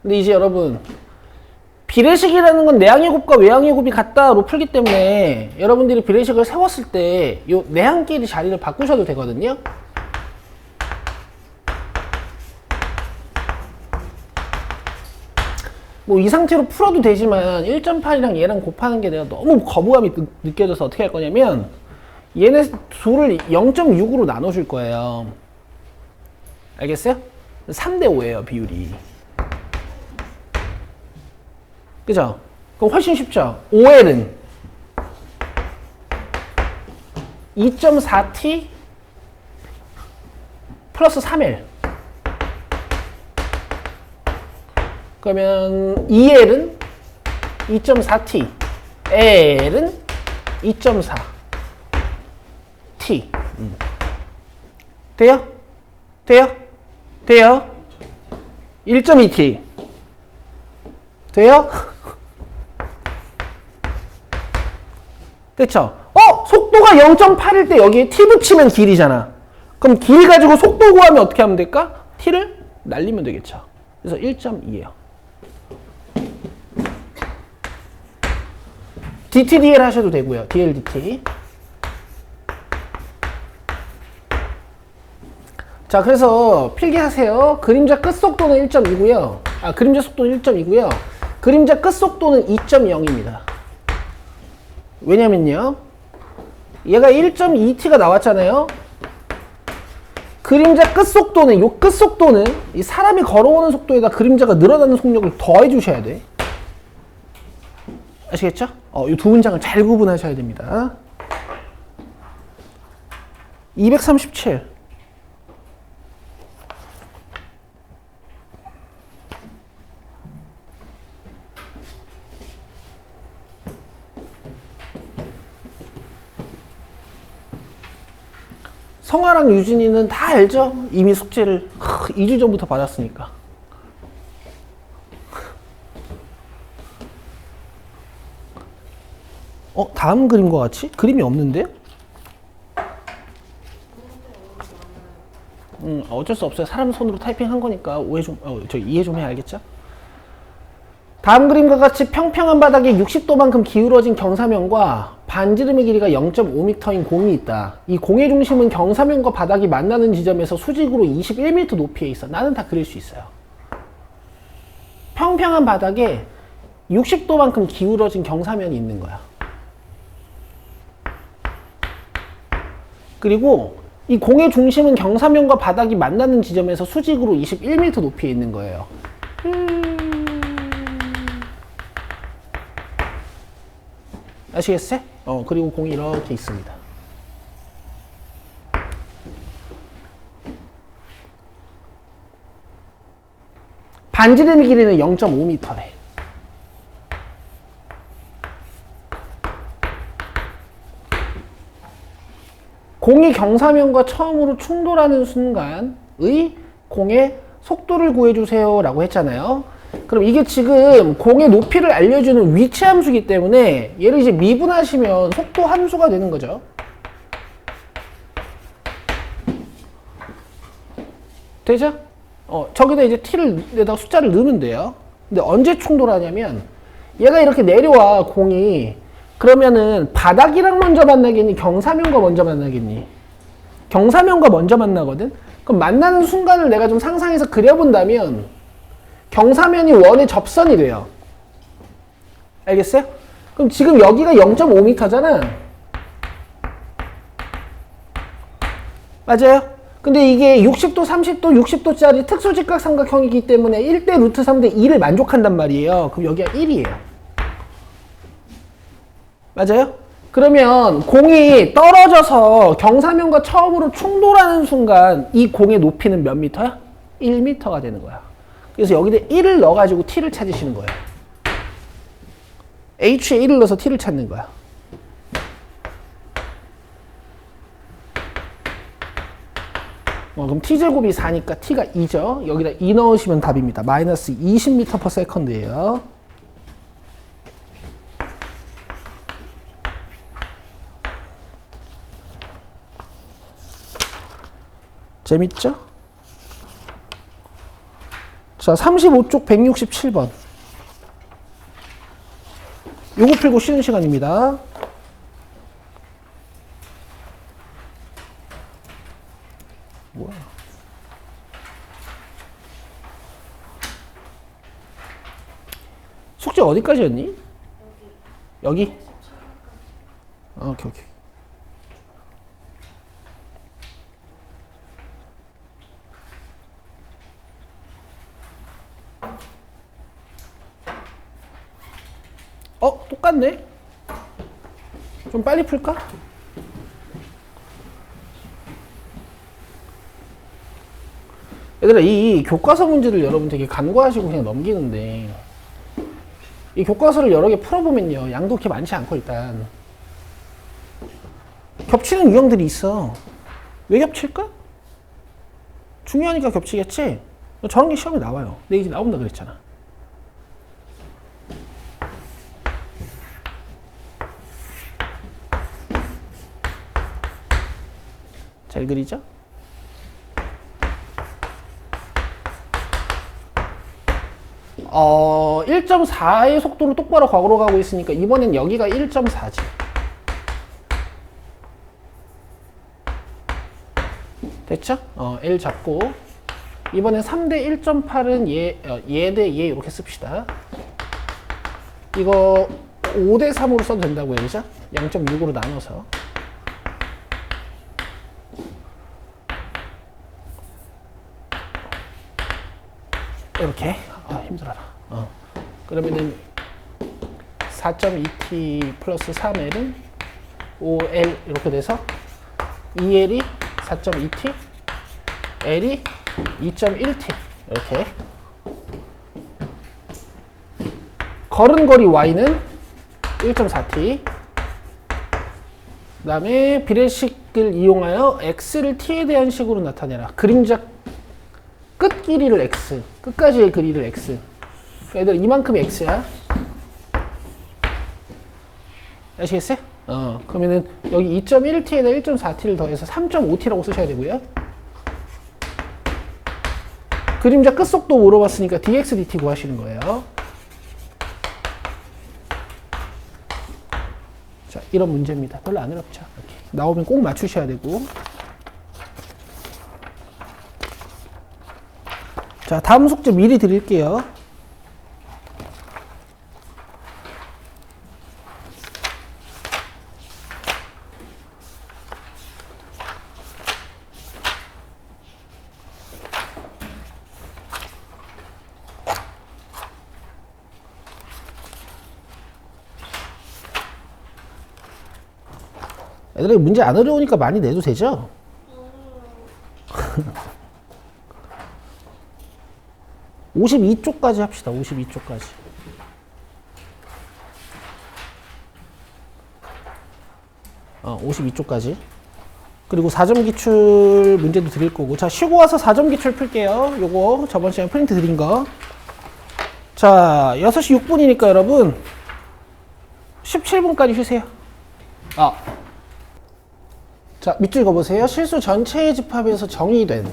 근데 이제 여러분 비례식이라는 건 내항의 곱과 외항의 곱이 같다로 풀기 때문에 여러분들이 비례식을 세웠을 때 요 내항끼리 자리를 바꾸셔도 되거든요. 뭐 이 상태로 풀어도 되지만 1.8이랑 얘랑 곱하는 게 내가 너무 거부감이 느껴져서 어떻게 할 거냐면 얘네 둘을 0.6으로 나눠줄 거예요. 알겠어요? 3대 5예요 비율이. 그죠? 그럼 훨씬 쉽죠? 5L은 2.4T 플러스 3L. 그러면 2L은 2.4T, L은 2.4T. 돼요? 돼요? 돼요? 1.2T. 돼요? 됐죠? 속도가 0.8일 때 여기에 T 붙이면 길이잖아. 그럼 길 가지고 속도 구하면 어떻게 하면 될까? T를 날리면 되겠죠. 그래서 1.2예요. DT-DL 하셔도 되고요. DL-DT. 자, 그래서 필기하세요. 그림자 끝 속도는 1.2고요. 그림자 속도는 1.2고요. 그림자 끝 속도는 2.0입니다. 왜냐면요. 얘가 1.2t가 나왔잖아요. 그림자 끝 속도는, 요 끝 속도는 이 사람이 걸어오는 속도에다 그림자가 늘어나는 속력을 더해 주셔야 돼. 아시겠죠? 이 두 문장을 잘 구분하셔야 됩니다. 237. 성아랑 유진이는 다 알죠? 이미 숙제를 2주 전부터 받았으니까. 다음 그림과 같이? 그림이 없는데요? 어쩔 수 없어요. 사람 손으로 타이핑한 거니까 이해 좀 해, 알겠죠? 다음 그림과 같이 평평한 바닥에 60도만큼 기울어진 경사면과 반지름의 길이가 0.5m인 공이 있다. 이 공의 중심은 경사면과 바닥이 만나는 지점에서 수직으로 21m 높이에 있어. 나는 다 그릴 수 있어요. 평평한 바닥에 60도만큼 기울어진 경사면이 있는 거야. 그리고 이 공의 중심은 경사면과 바닥이 만나는 지점에서 수직으로 21m 높이에 있는 거예요. 아시겠어요? 그리고 공이 이렇게 있습니다. 반지름의 길이는 0.5m래. 공이 경사면과 처음으로 충돌하는 순간의 공의 속도를 구해주세요 라고 했잖아요. 그럼 이게 지금 공의 높이를 알려주는 위치 함수이기 때문에 얘를 이제 미분하시면 속도 함수가 되는 거죠. 되죠? 저기다 이제 t를 내다가 숫자를 넣으면 돼요. 근데 언제 충돌하냐면 얘가 이렇게 내려와 공이. 그러면은 바닥이랑 먼저 만나겠니? 경사면과 먼저 만나겠니? 경사면과 먼저 만나거든? 그럼 만나는 순간을 내가 좀 상상해서 그려본다면 경사면이 원의 접선이 돼요. 알겠어요? 그럼 지금 여기가 0.5m잖아. 맞아요? 근데 이게 60도, 30도, 60도짜리 특수직각삼각형이기 때문에 1대 루트 3대 2를 만족한단 말이에요. 그럼 여기가 1이에요. 맞아요? 그러면 공이 떨어져서 경사면과 처음으로 충돌하는 순간 이 공의 높이는 몇 미터야? 1m가 되는 거야. 그래서 여기다 1을 넣어가지고 t를 찾으시는 거예요. h에 1을 넣어서 t를 찾는 거야. 그럼 t제곱이 4니까 t가 2죠. 여기다 2 넣으시면 답입니다. 마이너스 20m/s예요. 재밌죠? 자, 35쪽 167번. 요거 풀고 쉬는 시간입니다. 뭐야? 숙제 어디까지였니? 여기? 오케이. 똑같네? 좀 빨리 풀까? 얘들아, 이 교과서 문제를 여러분 되게 간과하시고 그냥 넘기는데, 이 교과서를 여러 개 풀어보면요, 양도 그렇게 많지 않고 일단 겹치는 유형들이 있어. 왜 겹칠까? 중요하니까 겹치겠지? 저런 게 시험에 나와요. 내 이제 나온다 그랬잖아. 잘 그리죠? 어, 1.4의 속도로 똑바로 과거로 가고 있으니까 이번엔 여기가 1.4지. 됐죠? L 잡고 이번엔 3대 1.8은 얘 대 얘 이렇게 씁시다. 이거 5대 3으로 써도 된다고요, 그죠? 0.6으로 나눠서. 이렇게. 힘들어라. 그러면은 4.2t 플러스 3l은 5l 이렇게 돼서 2l이 4.2t, l이 2.1t 이렇게. 걸은 거리 y는 1.4t, 그 다음에 비례식을 이용하여 x를 t에 대한 식으로 나타내라. 그림자 끝 길이를 x, 끝까지의 길이를 x. 얘들 이만큼이 x야. 아시겠어요? 그러면은 여기 2.1t에다 1.4t를 더해서 3.5t라고 쓰셔야 되고요. 그림자 끝속도 물어봤으니까 dx dt 구하시는 거예요. 자, 이런 문제입니다. 별로 안 어렵죠. 이렇게 나오면 꼭 맞추셔야 되고. 자, 다음 숙제 미리 드릴게요. 애들이 문제 안 어려우니까 많이 내도 되죠? 52쪽까지 합시다. 52쪽까지. 어, 52쪽까지. 그리고 4점 기출 문제도 드릴 거고. 자, 쉬고 와서 4점 기출 풀게요. 요거 저번 시간에 프린트 드린 거. 자, 6시 6분이니까 여러분 17분까지 쉬세요. 자, 밑줄 그어보세요. 실수 전체의 집합에서 정의된.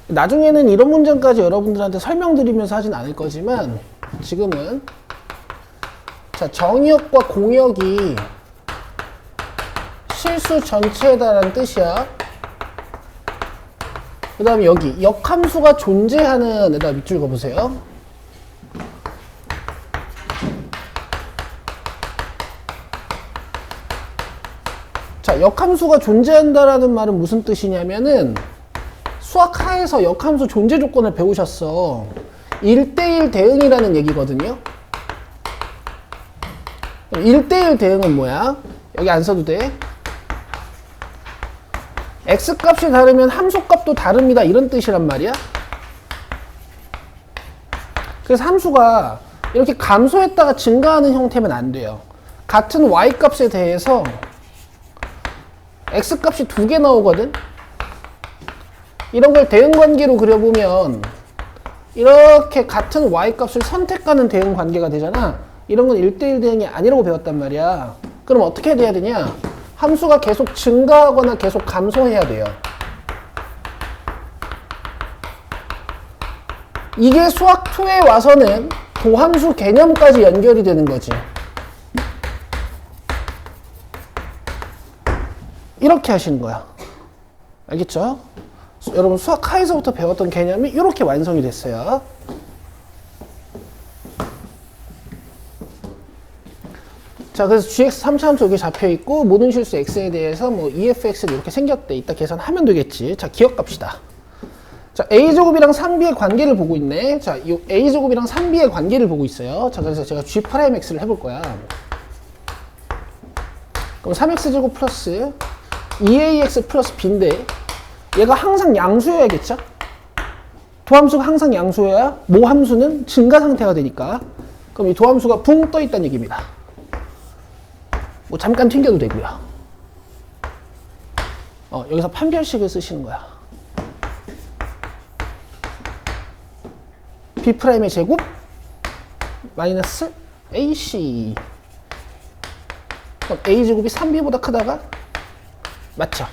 나중에는 이런 문장까지 여러분들한테 설명드리면서 하진 않을 거지만 지금은 자, 정의역과 공역이 실수 전체다라는 뜻이야. 그 다음에 여기 역함수가 존재하는 에다 밑줄 그어보세요. 자, 역함수가 존재한다라는 말은 무슨 뜻이냐면은 수학하에서 역함수 존재 조건을 배우셨어. 1대1 대응이라는 얘기거든요. 1대1 대응은 뭐야? 여기 안 써도 돼. x값이 다르면 함수값도 다릅니다. 이런 뜻이란 말이야. 그래서 함수가 이렇게 감소했다가 증가하는 형태면 안 돼요. 같은 y값에 대해서 x값이 2개 나오거든? 이런 걸 대응관계로 그려보면 이렇게 같은 y값을 선택하는 대응관계가 되잖아. 이런 건 1대1 대응이 아니라고 배웠단 말이야. 그럼 어떻게 돼야 되냐? 함수가 계속 증가하거나 계속 감소해야 돼요. 이게 수학 2에 와서는 도함수 개념까지 연결이 되는 거지. 이렇게 하시는 거야. 알겠죠? 여러분 수학 하에서부터 배웠던 개념이 이렇게 완성이 됐어요. 자, 그래서 gx 3차함수 여기 잡혀있고 모든 실수 x에 대해서 뭐 efx는 이렇게 생겼대. 이따 계산하면 되겠지. 자, 기억합시다. 자, a제곱이랑 3b의 관계를 보고 있네. 자, 이 a제곱이랑 3b의 관계를 보고 있어요. 자, 그래서 제가 g'x를 해볼 거야. 그럼 3x제곱 플러스 2ax 플러스 b인데 얘가 항상 양수여야겠죠? 도함수가 항상 양수여야 모함수는 증가 상태가 되니까. 그럼 이 도함수가 붕 떠 있다는 얘기입니다. 뭐 잠깐 튕겨도 되고요. 여기서 판별식을 쓰시는 거야. b'의 제곱 마이너스 ac. 그럼 a제곱이 3b보다 크다가 맞죠?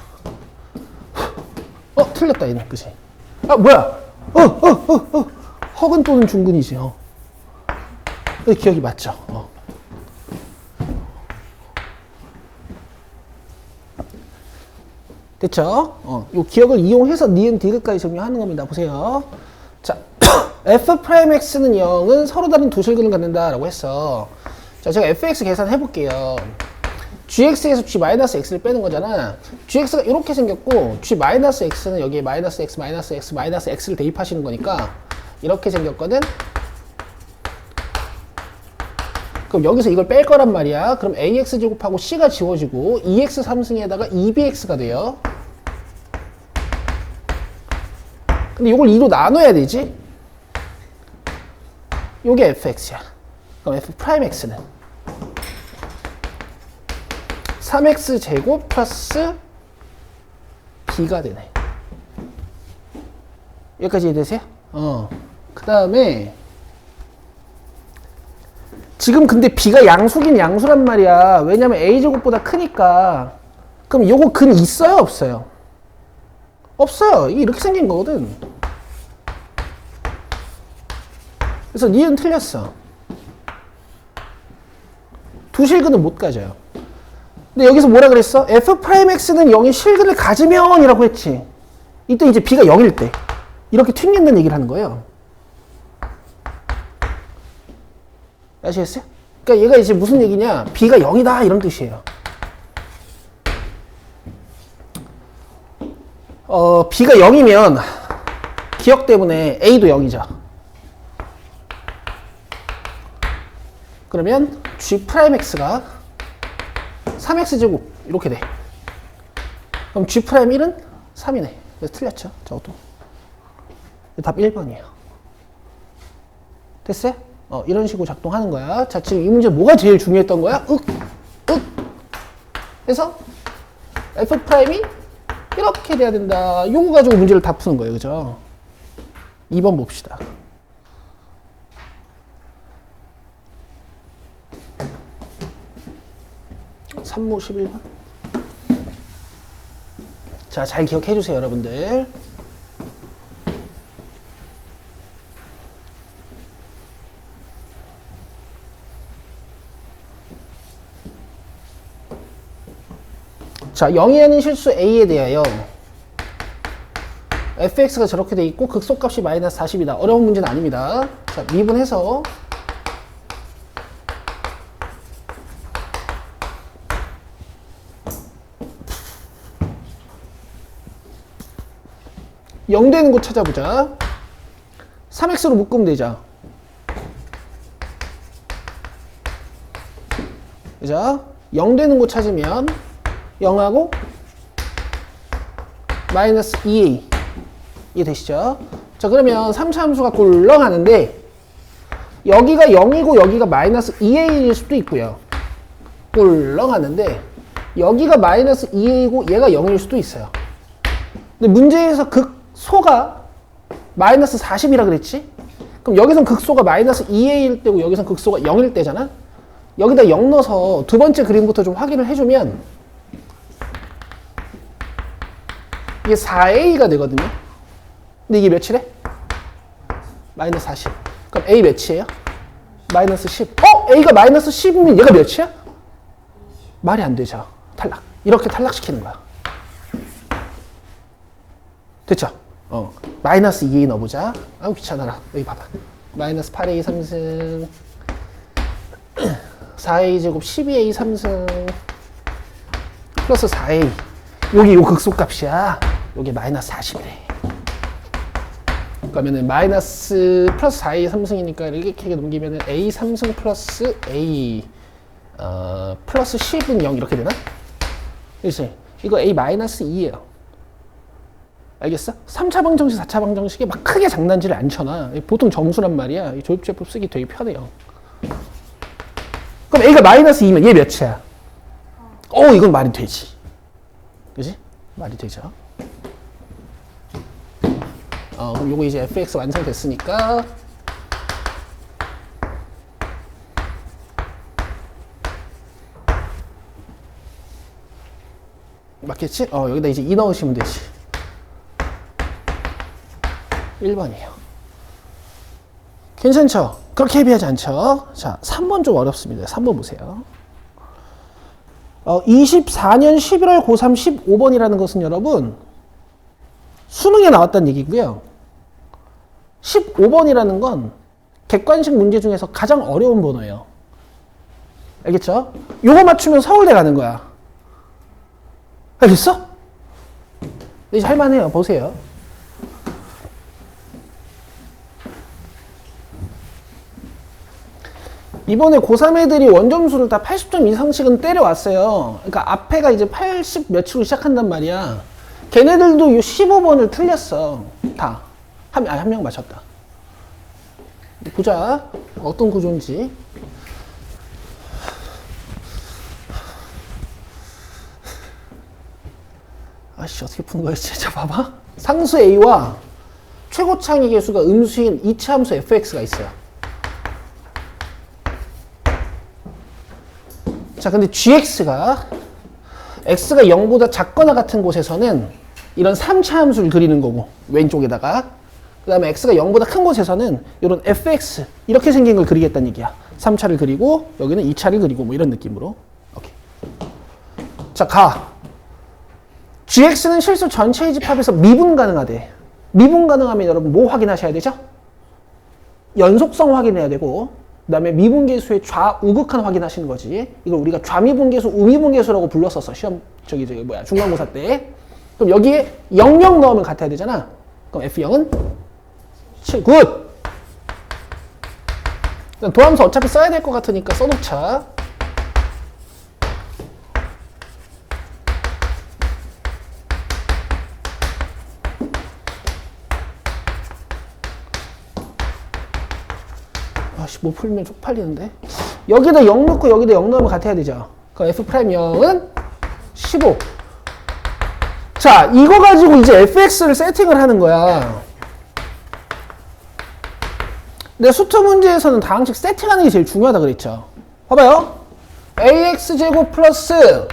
틀렸다 얘는. 그치? 아, 뭐야? 허근 또는 중근이지. 기억이 맞죠? 됐죠? 요 기억을 이용해서 니은 디귿까지 정리하는 겁니다. 보세요. 자, f'x는 0은 서로 다른 두 실근을 갖는다라고 했어. 자, 제가 fx 계산해 볼게요. gx에서 g-x를 빼는 거잖아. gx가 이렇게 생겼고 g-x는 여기에 -x, -x, -x를 대입하시는 거니까 이렇게 생겼거든. 그럼 여기서 이걸 뺄 거란 말이야. 그럼 ax제곱하고 c가 지워지고 2x 3승에다가 2bx가 돼요. 근데 이걸 2로 나눠야 되지. 요게 fx야. 그럼 f'x는 3x 제곱 플러스 b가 되네. 여기까지 이해되세요? 그 다음에 지금 근데 b가 양수긴 양수란 말이야. 왜냐면 a제곱보다 크니까. 그럼 요거 근 있어요? 없어요? 없어요. 이게 이렇게 생긴 거거든. 그래서 니은 틀렸어. 두 실근은 못 가져요. 근데 여기서 뭐라 그랬어? f'x는 0의 실근을 가지면 이라고 했지. 이때 이제 b가 0일 때 이렇게 튕긴다는 얘기를 하는 거예요. 아시겠어요? 그러니까 얘가 이제 무슨 얘기냐? b가 0이다 이런 뜻이에요. b가 0이면 기억 때문에 a도 0이죠. 그러면 g'x가 3x제곱 이렇게 돼. 그럼 g'1은 3이네. 그래서 틀렸죠. 저것도. 답 1번이에요. 됐어요? 이런 식으로 작동하는 거야. 자, 지금 이 문제 뭐가 제일 중요했던 거야? 그래서 f'이 이렇게 돼야 된다. 요거 가지고 문제를 다 푸는 거예요. 그죠? 2번 봅시다. 산모 11번. 자, 잘 기억해 주세요, 여러분들. 자, 0이 아닌 실수 a에 대하여 fx가 저렇게 돼 있고 극소값이 마이너스 40이다. 어려운 문제는 아닙니다. 자, 미분해서 영 되는 곳 찾아보자. 3x로 묶으면 되죠. 그죠? 0 되는 곳 찾으면 0하고 마이너스 2a 이게 되시죠? 자, 그러면 3차 함수가 꿀렁하는데 여기가 0이고 여기가 마이너스 2a일 수도 있고요. 꿀렁하는데 여기가 마이너스 2a이고 얘가 0일 수도 있어요. 근데 문제에서 극소가 마이너스 40이라 그랬지? 그럼 여기선 극소가 마이너스 2a일 때고 여기선 극소가 0일 때잖아? 여기다 0 넣어서 두 번째 그림부터 좀 확인을 해주면 이게 4a가 되거든요. 근데 이게 몇이래? 마이너스 40. 그럼 a 몇이에요? 마이너스 10. a가 마이너스 10이면 얘가 몇이야? 말이 안 되죠. 탈락. 이렇게 탈락시키는 거야. 됐죠? 마이너스 2a 넣어보자. 아우 귀찮아라. 여기 봐봐. 마이너스 8a 3승 4a 제곱 12a 3승 플러스 4a. 여기 요 극소값이야. 여기 마이너스 40이래. 그러면은 마이너스 플러스 4a 3승이니까 이렇게 넘기면은 a 3승 플러스 a 플러스 10은 0 이렇게 되나? 그렇지? 이거 a 마이너스 2예요. 알겠어? 3차 방정식, 4차 방정식에 막 크게 장난질을 안 쳐놔. 보통 정수란 말이야. 이 조립제법 쓰기 되게 편해요. 그럼 a가 마이너스 2면 얘 몇이야? 이건 말이 되지. 그지? 말이 되죠. 그럼 요거 이제 fx 완성됐으니까 맞겠지? 여기다 이제 2 넣으시면 되지. 1번이에요. 괜찮죠? 그렇게 헤비하지 않죠? 자, 3번 좀 어렵습니다. 3번 보세요. 24년 11월 고3 15번이라는 것은 여러분 수능에 나왔다는 얘기고요. 15번이라는 건 객관식 문제 중에서 가장 어려운 번호예요. 알겠죠? 요거 맞추면 서울대 가는 거야. 알겠어? 이제 할만해요. 보세요. 이번에 고3 애들이 원점수를 다 80점 이상씩은 때려왔어요. 그러니까 앞에가 이제 80 몇으로 시작한단 말이야. 걔네들도 15번을 틀렸어. 다. 한 명 맞췄다. 보자. 어떤 구조인지. 아씨 어떻게 푸는 거였지? 자 봐봐. 상수 a와 최고창의 개수가 음수인 이차 함수 fx가 있어요. 자 근데 gx가 x가 0보다 작거나 같은 곳에서는 이런 3차 함수를 그리는 거고 왼쪽에다가 그 다음에 x가 0보다 큰 곳에서는 이런 fx 이렇게 생긴 걸 그리겠다는 얘기야. 3차를 그리고 여기는 2차를 그리고 뭐 이런 느낌으로. 오케이. 자 가. gx는 실수 전체의 집합에서 미분 가능하대. 미분 가능하면 여러분 뭐 확인하셔야 되죠? 연속성 확인해야 되고 그 다음에 미분계수의 좌우극한 확인하시는 거지. 이걸 우리가 좌미분계수, 우미분계수라고 불렀었어. 시험 저기 뭐야 중간고사 때. 그럼 여기에 00 넣으면 같아야 되잖아. 그럼 F0은 7. 굿! 도함수 어차피 써야 될 것 같으니까 써놓자. 아씨 못 풀면 쪽팔리는데. 여기다 0 넣고 여기다 0 넣으면 같아야 되죠. 그럼 F'0은 15. 자, 이거 가지고 이제 fx를 세팅을 하는 거야. 근데 수투 문제에서는 다항식 세팅하는 게 제일 중요하다 그랬죠. 봐봐요. ax제곱 플러스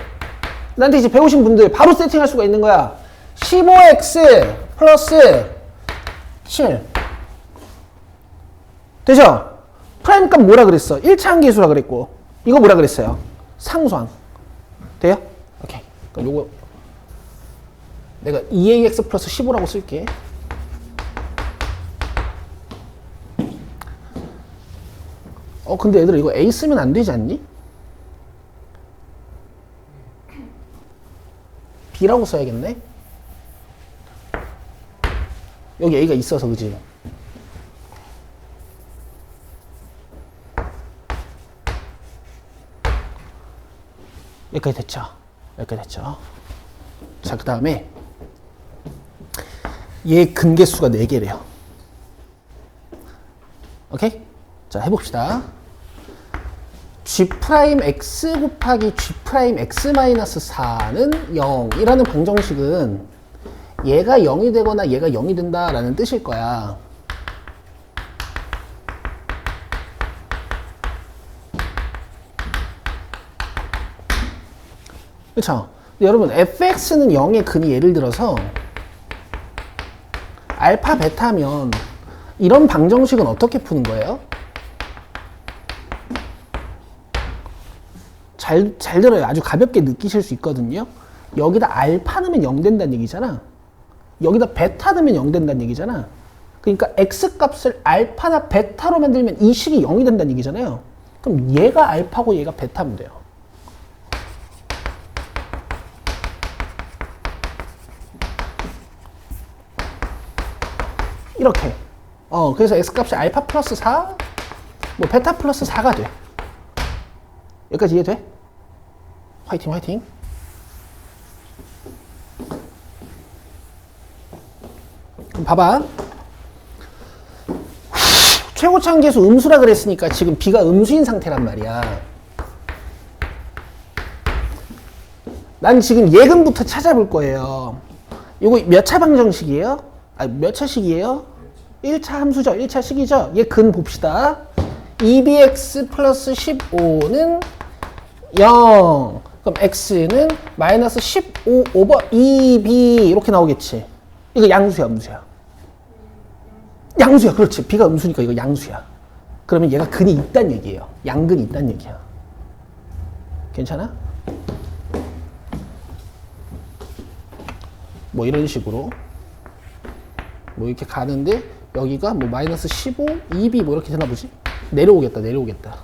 나한테 이제 배우신 분들 바로 세팅할 수가 있는 거야. 15x 플러스 7 되죠? 프라임 값 뭐라 그랬어? 1차 함계수라 그랬고 이거 뭐라 그랬어요? 상수항 돼요? 오케이. 그럼 요거 내가 2ax 플러스 15라고 쓸게. 근데 얘들아 이거 a 쓰면 안 되지 않니? b라고 써야겠네. 여기 a가 있어서 그지? 여기까지 됐죠? 여기까지 됐죠? 자, 그 다음에 얘 근계수가 4개래요. 오케이? 자, 해봅시다. g'x 곱하기 g'x-4는 0이라는 방정식은 얘가 0이 되거나 얘가 0이 된다라는 뜻일 거야. 그쵸? 여러분 fx는 0의 근이 예를 들어서 알파 베타면 이런 방정식은 어떻게 푸는 거예요? 잘 들어요. 아주 가볍게 느끼실 수 있거든요. 여기다 알파 넣으면 0 된다는 얘기잖아. 여기다 베타 넣으면 0 된다는 얘기잖아. 그러니까 x 값을 알파나 베타로 만들면 이 식이 0이 된다는 얘기잖아요. 그럼 얘가 알파고 얘가 베타면 돼요. 이렇게. 그래서 x값이 알파 플러스 4, 뭐 베타 플러스 4가 돼. 여기까지 이해돼? 화이팅 화이팅. 그럼 봐봐. 최고차항 계수 음수라 그랬으니까 지금 b가 음수인 상태란 말이야. 난 지금 예근부터 찾아볼 거예요. 이거 몇 차 방정식이에요? 몇 차식이에요? 1차 함수죠. 1차 식이죠. 얘 근 봅시다. 2bx 플러스 15는 0. 그럼 x는 마이너스 15 오버 2b 이렇게 나오겠지. 이거 양수야, 음수야? 양수야. 그렇지. b가 음수니까 이거 양수야. 그러면 얘가 근이 있단 얘기예요. 양근이 있단 얘기야. 괜찮아? 뭐 이런 식으로 뭐 이렇게 가는데 여기가 뭐 마이너스 15, 2b 뭐 이렇게 되나 보지? 내려오겠다.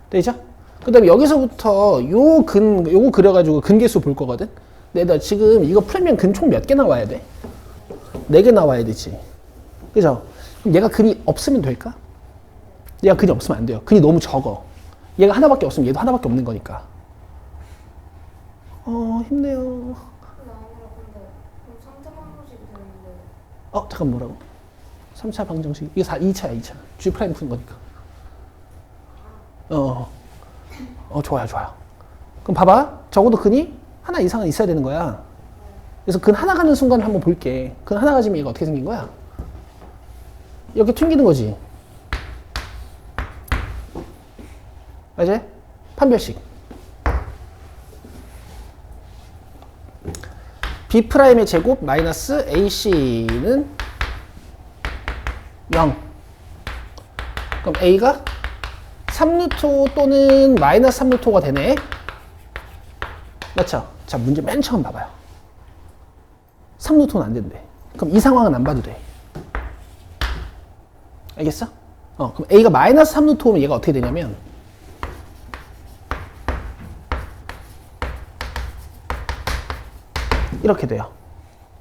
되죠? 그 다음에 여기서부터 요거 그려가지고 근계수 볼 거거든? 내가 지금 이거 풀면 근 총 몇 개 나와야 돼? 4개 나와야 되지. 그죠? 그럼 얘가 근이 없으면 될까? 얘가 근이 없으면 안 돼요. 근이 너무 적어. 얘가 하나밖에 없으면 얘도 하나밖에 없는 거니까. 힘내요. 잠깐 뭐라고? 3차 방정식. 이거 2차야, 2차. G' 푸는 거니까. 좋아요. 그럼 봐봐. 적어도 근이 하나 이상은 있어야 되는 거야. 그래서 근 하나 가는 순간을 한번 볼게. 근 하나 가지면 얘가 어떻게 생긴 거야? 이렇게 튕기는 거지. 맞지? 판별식. B'의 제곱 마이너스 AC는 0. 그럼 A가 3루트 또는 마이너스 3루트가 되네. 맞죠? 자, 문제 맨 처음 봐봐요. 3루트는 안 된대. 그럼 이 상황은 안 봐도 돼. 알겠어? 그럼 A가 마이너스 3루트 오면 얘가 어떻게 되냐면 이렇게 돼요.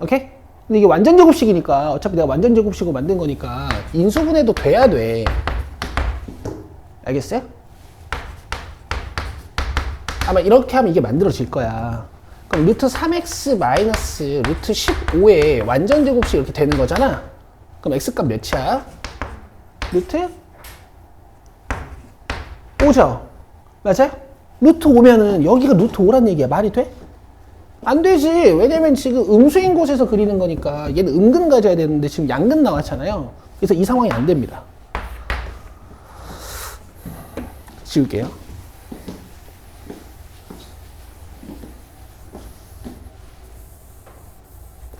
오케이? 근데 이게 완전 제곱식이니까 어차피 내가 완전 제곱식으로 만든 거니까 인수분해도 돼야 돼. 알겠어요? 아마 이렇게 하면 이게 만들어질 거야. 그럼 루트 3x 마이너스 루트 15의 완전 제곱식 이렇게 되는 거잖아. 그럼 x값 몇이야? 루트 5죠? 맞아요? 루트 5면은 여기가 루트 5란 얘기야. 말이 돼? 안 되지. 왜냐면 지금 음수인 곳에서 그리는 거니까 얘는 음근 가져야 되는데 지금 양근 나왔잖아요. 그래서 이 상황이 안 됩니다. 지울게요.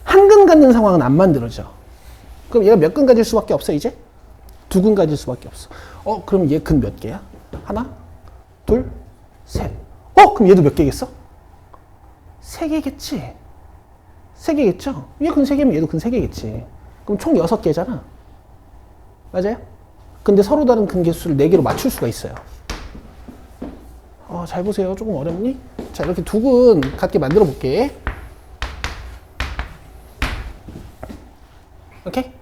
한 근 갖는 상황은 안 만들어져. 그럼 얘가 몇 근 가질 수밖에 없어 이제? 2근 가질 수밖에 없어. 그럼 얘 근 몇 개야? 하나, 둘, 셋. 그럼 얘도 몇 개겠어? 3개겠지? 3개겠죠? 얘 근 3개면 얘도 근 3개겠지. 그럼 총 6개잖아. 맞아요? 근데 서로 다른 근 개수를 4개로 맞출 수가 있어요. 잘 보세요. 조금 어렵니? 자, 이렇게 2근 같게 만들어 볼게. 오케이?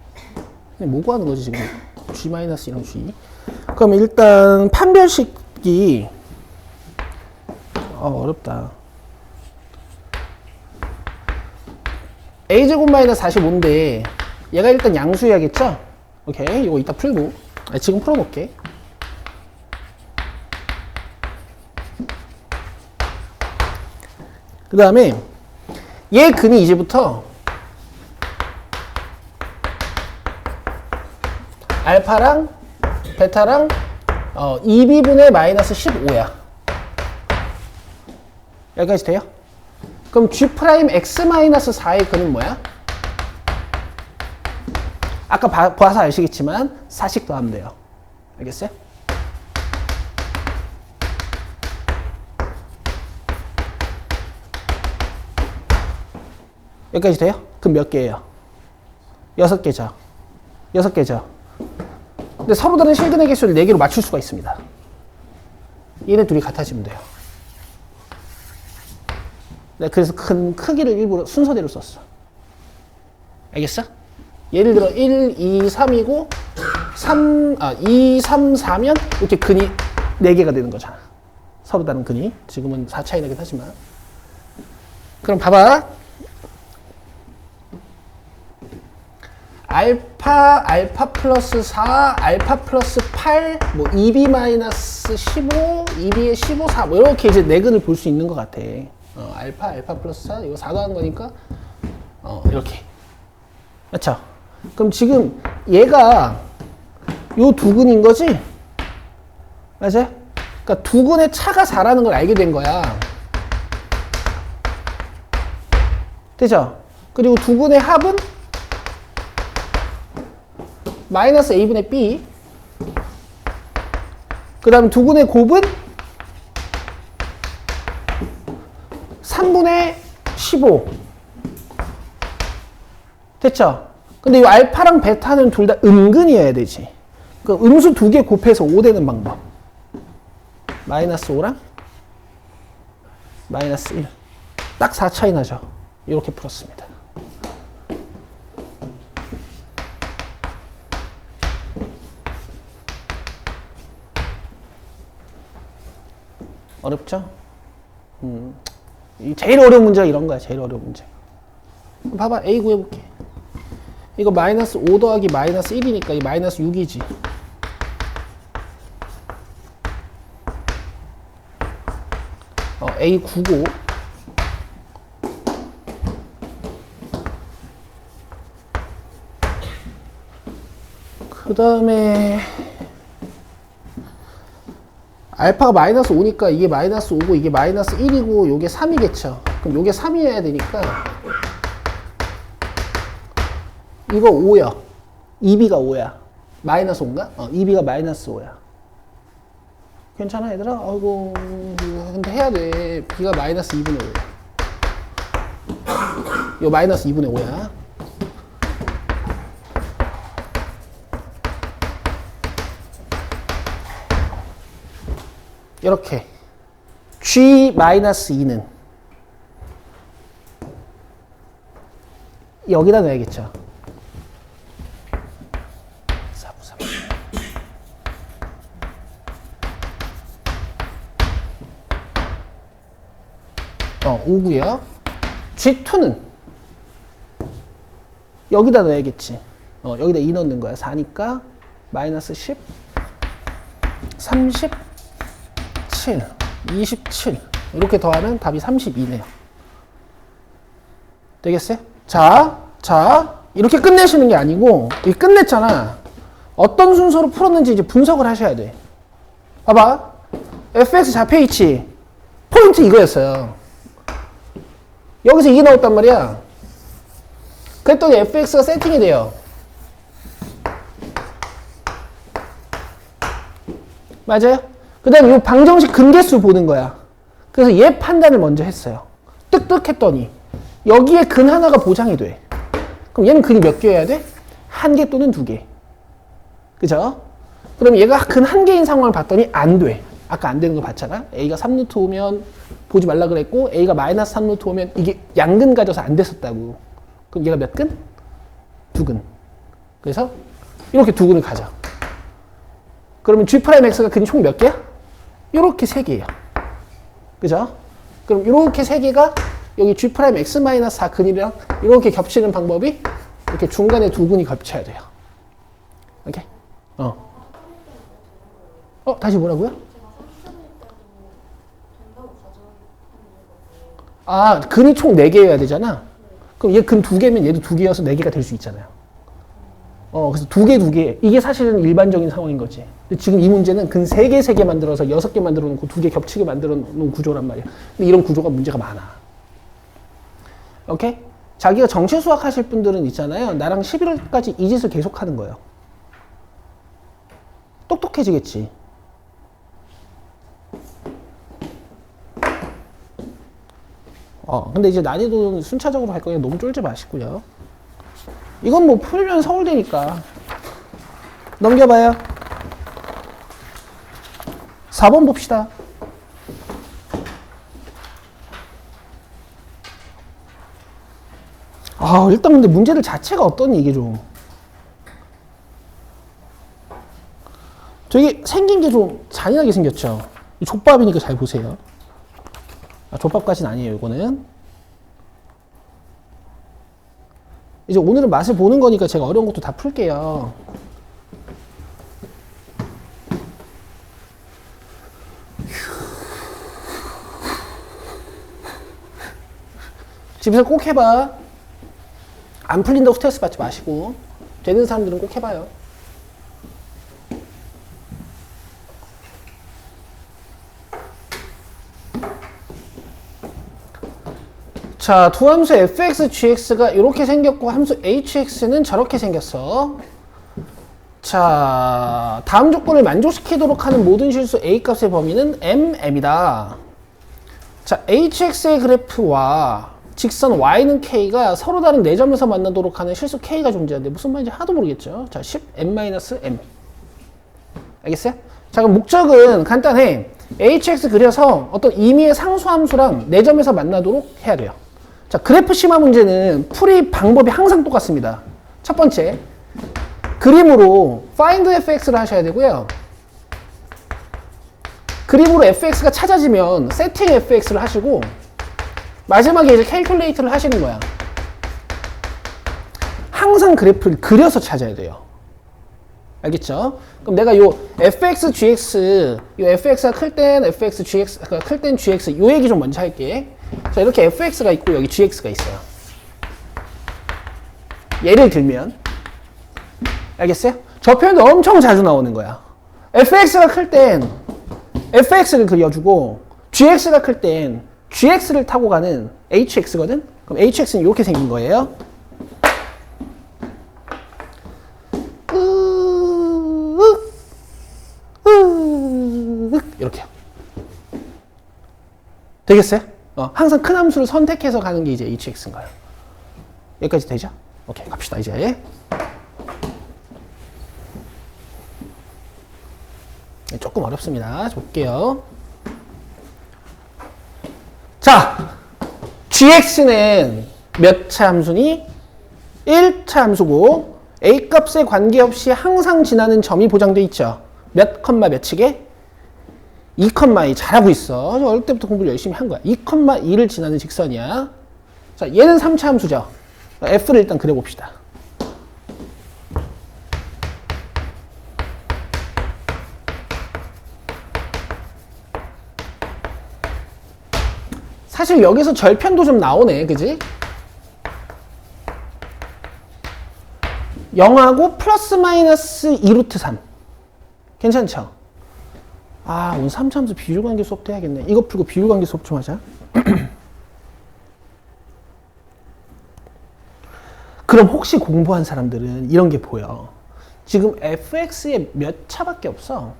뭐 구하는 거지, 지금? G-이랑 G. 그럼 일단 판별식이 어렵다. a제곱 마이너스 45인데 얘가 일단 양수해야겠죠? 오케이, 이거 이따 풀고 지금 풀어놓을게. 그 다음에 얘 근이 이제부터 알파랑 베타랑 2b분의 마이너스 15야. 여기까지 돼요? 그럼 G'X-4의 근은 뭐야? 아까 봐서 아시겠지만 4씩 더하면 돼요. 알겠어요? 여기까지 돼요? 그럼 몇 개예요? 6개죠. 6개죠. 근데 서로 다른 실근의 개수를 4개로 맞출 수가 있습니다. 얘네 둘이 같아지면 돼요. 그래서 큰 크기를 일부러 순서대로 썼어. 알겠어? 예를 들어 1, 2, 3이고 2, 3, 4면 이렇게 근이 4개가 되는 거잖아. 서로 다른 근이. 지금은 4 차이 나긴 하지만. 그럼 봐봐. 알파 플러스 4, 알파 플러스 8, 뭐 2b 마이너스 15, 2b의 15, 4, 뭐 이렇게 이제 4근을 볼 수 있는 것 같아. 알파 플러스 4, 이거 4 더하는 거니까, 이렇게. 맞죠? 그럼 지금 얘가 요 2근인 거지? 맞아요? 그러니까 2근의 차가 4라는 걸 알게 된 거야. 되죠? 그리고 2근의 합은 마이너스 a분의 b. 그 다음 2근의 곱은 3분의 15. 됐죠? 근데 이 알파랑 베타는 둘 다 음근이어야 되지. 그 음수 2개 곱해서 5 되는 방법. 마이너스 5랑 마이너스 1. 딱 4 차이 나죠? 이렇게 풀었습니다. 어렵죠? 제일 어려운 문제가 이런 거야. 제일 어려운 문제. 봐봐. A 구해볼게. 이거 마이너스 5 더하기 마이너스 1이니까 이 마이너스 6이지. A9고 그 다음에 알파가 마이너스 5니까 이게 마이너스 5고 이게 마이너스 1이고 요게 3이겠죠. 그럼 요게 3이어야 되니까 이거 5야. 2b가 5야. 마이너스 5인가? 2b가 마이너스 5야. 괜찮아 얘들아? 아이고 근데 해야 돼. b가 마이너스 2분의 5야. 요 마이너스 2분의 5야. 이렇게 G-2는 여기다 넣어야겠죠. 5고요. G2는 여기다 넣어야겠지. 여기다 2 넣는 거야. 4니까 마이너스 10, 30, 7, 27 이렇게 더하면 답이 32네요. 되겠어요? 자 이렇게 끝내시는 게 아니고 이 끝냈잖아. 어떤 순서로 풀었는지 이제 분석을 하셔야 돼. 봐봐. fx 좌표 h 포인트 이거였어요. 여기서 이게 나왔단 말이야. 그랬더니 fx가 세팅이 돼요. 맞아요? 그 다음에 이 방정식 근계수 보는 거야. 그래서 얘 판단을 먼저 했어요. 뜩뜩 했더니 여기에 근 하나가 보장이 돼. 그럼 얘는 근이 몇 개여야 돼? 1개 또는 2개. 그죠? 그럼 얘가 근 1개인 상황을 봤더니 안 돼. 아까 안 되는 거 봤잖아. A가 3루트 오면 보지 말라 그랬고 A가 마이너스 3루트 오면 이게 양근 가져서 안 됐었다고. 그럼 얘가 몇 근? 2근. 그래서 이렇게 2근을 가져. 그러면 G'X가 근이 총 몇 개야? 요렇게 3개예요. 그죠? 그럼 요렇게 3개가 여기 G'X-4 근이랑 이렇게 겹치는 방법이 이렇게 중간에 2근이 겹쳐야 돼요. 오케이? 다시 뭐라고요? 아, 근이 총 4개여야 되잖아. 그럼 얘 근 2개면 얘도 2개여서 4개가 될 수 있잖아요. 그래서 2개. 이게 사실은 일반적인 상황인 거지. 근데 지금 이 문제는 근 3개 만들어서 6개 만들어 놓고 2개 겹치게 만들어 놓은 구조란 말이야. 근데 이런 구조가 문제가 많아. 오케이? 자기가 정시 수학 하실 분들은 있잖아요. 나랑 11월까지 이 짓을 계속 하는 거예요. 똑똑해지겠지. 근데 이제 난이도는 순차적으로 할 거니까 너무 쫄지 마시고요. 이건 뭐 풀면 서울대니까. 넘겨봐요. 4번 봅시다. 일단 근데 문제들 자체가 어떠니 이게 좀. 되게 생긴 게 좀 잔인하게 생겼죠. 이 족밥이니까 잘 보세요. 족밥까지는 아니에요, 이거는. 이제 오늘은 맛을 보는 거니까 제가 어려운 것도 다 풀게요. 집에서 꼭 해봐. 안 풀린다고 스트레스 받지 마시고. 되는 사람들은 꼭 해봐요. 자, 두 함수 fx, gx가 이렇게 생겼고 함수 hx는 저렇게 생겼어. 자, 다음 조건을 만족시키도록 하는 모든 실수 a 값의 범위는 m이다. 자, hx의 그래프와 직선 y는 k가 서로 다른 4점에서 만나도록 하는 실수 k가 존재하는데 무슨 말인지 하나도 모르겠죠. 자, 10m-m. 알겠어요? 자, 그럼 목적은 간단해. hx 그려서 어떤 임의의 상수함수랑 4점에서 만나도록 해야 돼요. 자, 그래프 심화 문제는 풀이 방법이 항상 똑같습니다. 첫 번째, 그림으로 find fx를 하셔야 되고요. 그림으로 fx가 찾아지면 setting fx를 하시고 마지막에 이제 calculate를 하시는 거야. 항상 그래프를 그려서 찾아야 돼요. 알겠죠? 그럼 내가 요 fx, gx, 요 fx가 클 땐 fx, gx가 클 땐 gx 요 얘기 좀 먼저 할게. 자, 이렇게 fx가 있고 여기 gx가 있어요. 예를 들면 알겠어요? 저 표현도 엄청 자주 나오는 거야. fx가 클 땐 fx를 그려주고 gx가 클 땐 gx를 타고 가는 hx거든? 그럼 hx는 이렇게 생긴 거예요. 이렇게요. 되겠어요? 항상 큰 함수를 선택해서 가는 게 이제 hx인 거예요. 여기까지 되죠? 오케이, 갑시다, 이제. 조금 어렵습니다. 볼게요. 자, gx는 몇 차 함수니? 1차 함수고 a 값에 관계없이 항상 지나는 점이 보장돼 있죠. 몇 컴마 몇이게? 2,2 잘하고 있어. 어릴 때부터 공부를 열심히 한 거야. 2,2를 지나는 직선이야. 자, 얘는 3차 함수죠. f를 일단 그려봅시다. 사실 여기서 절편도 좀 나오네. 그지? 0하고 플러스 마이너스 2루트 3. 괜찮죠? 아, 오늘 3차 함수 비율관계 수업도 해야겠네. 이거 풀고 비율관계 수업 좀 하자. 그럼 혹시 공부한 사람들은 이런 게 보여. 지금 fx에 몇 차밖에 없어?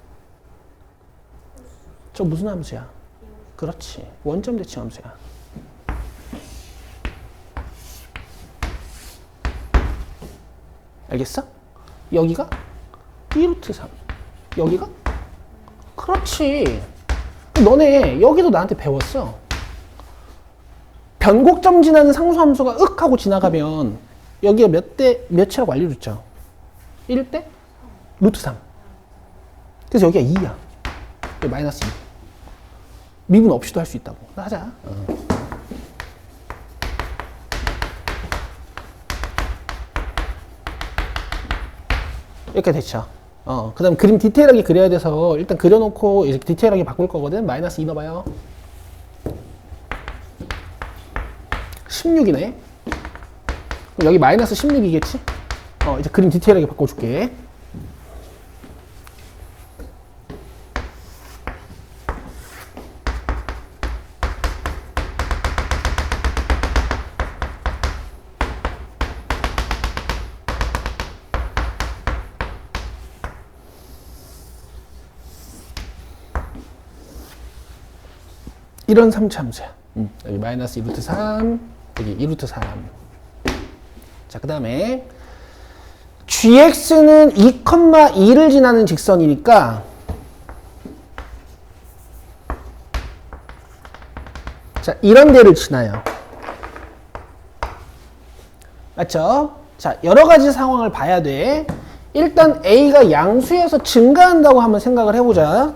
저 무슨 함수야? 그렇지. 원점 대칭 함수야. 알겠어? 여기가 2루트 3. 여기가? 그렇지. 너네 여기도 나한테 배웠어. 변곡점 지나는 상수함수가 윽 하고 지나가면 여기가 몇 차라고 알려줬죠? 1대? 루트 3. 그래서 여기가 2야. 여기 마이너스 2. 미분 없이도 할 수 있다고. 하자. 이렇게 됐죠. 그 다음 그림 디테일하게 그려야 돼서 일단 그려놓고 이렇게 디테일하게 바꿀 거거든. 마이너스 2 넣어봐요. 16이네. 그럼 여기 마이너스 16이겠지? 이제 그림 디테일하게 바꿔줄게. 이런 3차 함수야. 여기 마이너스 2루트 3, 여기 2루트 3. 자, 그 다음에 gx는 2,2를 지나는 직선이니까 자, 이런 데를 지나요. 맞죠? 자, 여러 가지 상황을 봐야 돼. 일단 a가 양수여서 증가한다고 한번 생각을 해보자.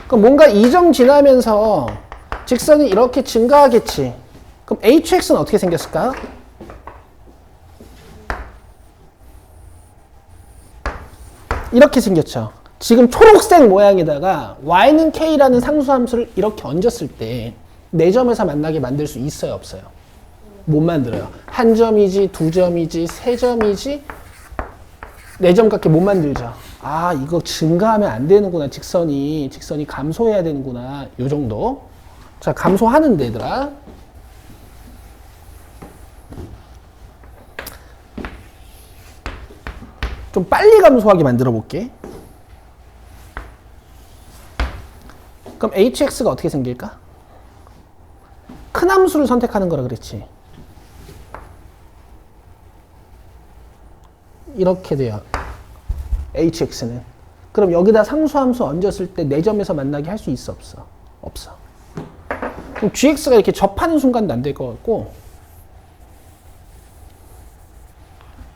그럼 뭔가 이 점 지나면서 직선이 이렇게 증가하겠지. 그럼 hx는 어떻게 생겼을까? 이렇게 생겼죠. 지금 초록색 모양에다가 y는 k라는 상수함수를 이렇게 얹었을 때 4점에서 만나게 만들 수 있어요, 없어요? 못 만들어요. 한 점이지, 두 점이지, 세 점이지, 4점밖에 못 만들죠. 아, 이거 증가하면 안 되는구나. 직선이 감소해야 되는구나. 요 정도. 자, 감소하는데, 얘들아. 좀 빨리 감소하게 만들어 볼게. 그럼 hx가 어떻게 생길까? 큰 함수를 선택하는 거라 그랬지. 이렇게 돼요. hx는. 그럼 여기다 상수함수 얹었을 때 4점에서 만나게 할 수 있어, 없어? 없어. 그럼 gx가 이렇게 접하는 순간도 안 될 것 같고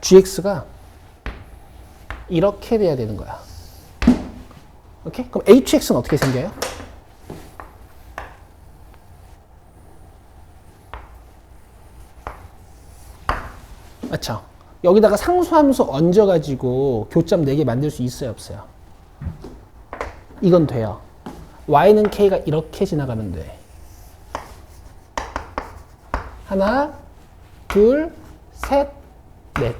gx가 이렇게 돼야 되는 거야. 오케이? 그럼 hx는 어떻게 생겨요? 맞죠? 여기다가 상수함수 얹어가지고 교점 4개 만들 수 있어요, 없어요? 이건 돼요. y는 k가 이렇게 지나가면 돼. 하나, 둘, 셋, 넷.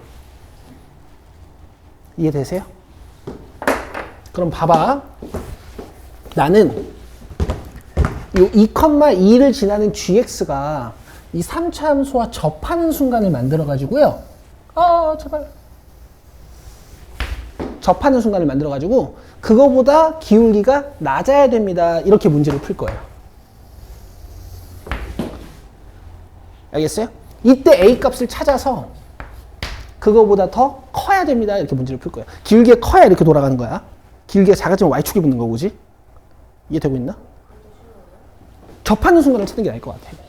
이해되세요? 그럼 봐봐. 나는 요 2,2를 지나는 gx가 이 3차 함수와 접하는 순간을 만들어 가지고요. 제발. 접하는 순간을 만들어 가지고 그거보다 기울기가 낮아야 됩니다. 이렇게 문제를 풀 거예요. 알겠어요? 이때 a 값을 찾아서 그거보다 더 커야 됩니다. 이렇게 문제를 풀 거예요. 기울기가 커야 이렇게 돌아가는 거야. 기울기가 작아지면 y축이 붙는 거고, 그지? 이해되고 있나? 접하는 순간을 찾는 게 나을 것 같아요.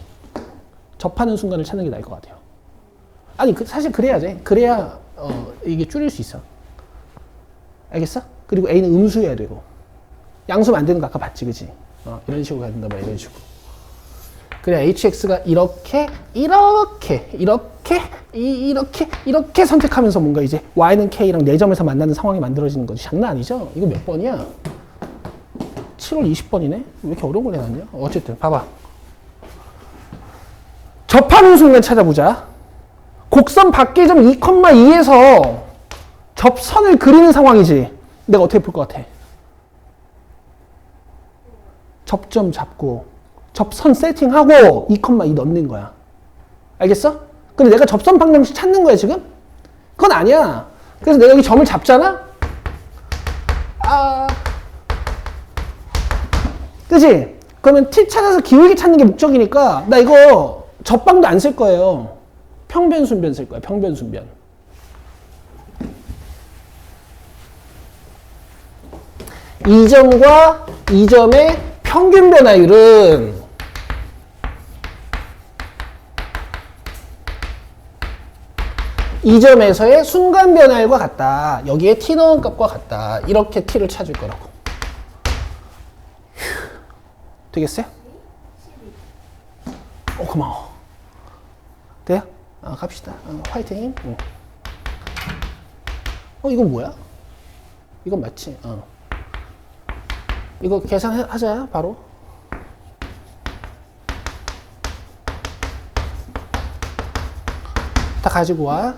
접하는 순간을 찾는 게 나을 것 같아요. 아니, 사실 그래야 돼. 그래야 이게 줄일 수 있어. 알겠어? 그리고 a는 음수여야 되고. 양수면 안 되는 거 아까 봤지, 그지? 이런 식으로 가야 된다, 뭐 이런 식으로. 그래, hx가 이렇게 선택하면서 뭔가 이제 y는 k랑 4점에서 만나는 상황이 만들어지는 거지. 장난 아니죠? 이거 몇 번이야? 7월 20번이네? 왜 이렇게 어려운 걸 해놨냐? 어쨌든 봐봐. 접하는 순간 찾아보자. 곡선 밖의 점 2,2에서 접선을 그리는 상황이지. 내가 어떻게 풀 것 같아? 접점 잡고 접선 세팅하고 2,2 넣는 거야. 알겠어? 근데 내가 접선 방정식 찾는 거야, 지금? 그건 아니야. 그래서 내가 여기 점을 잡잖아? 그치? 그러면 t 찾아서 기울기 찾는 게 목적이니까 나 이거 접방도 안 쓸 거예요. 평변순변 쓸 거야, 평변순변. 이 점과 이 점의 평균 변화율은 이 점에서의 순간 변화율과 같다. 여기에 t 넣은 값과 같다. 이렇게 t를 찾을 거라고. 되겠어요? 고마워. 돼요? 갑시다. 화이팅. 이건 뭐야? 이건 맞지? 이거 계산하자, 바로. 다 가지고 와.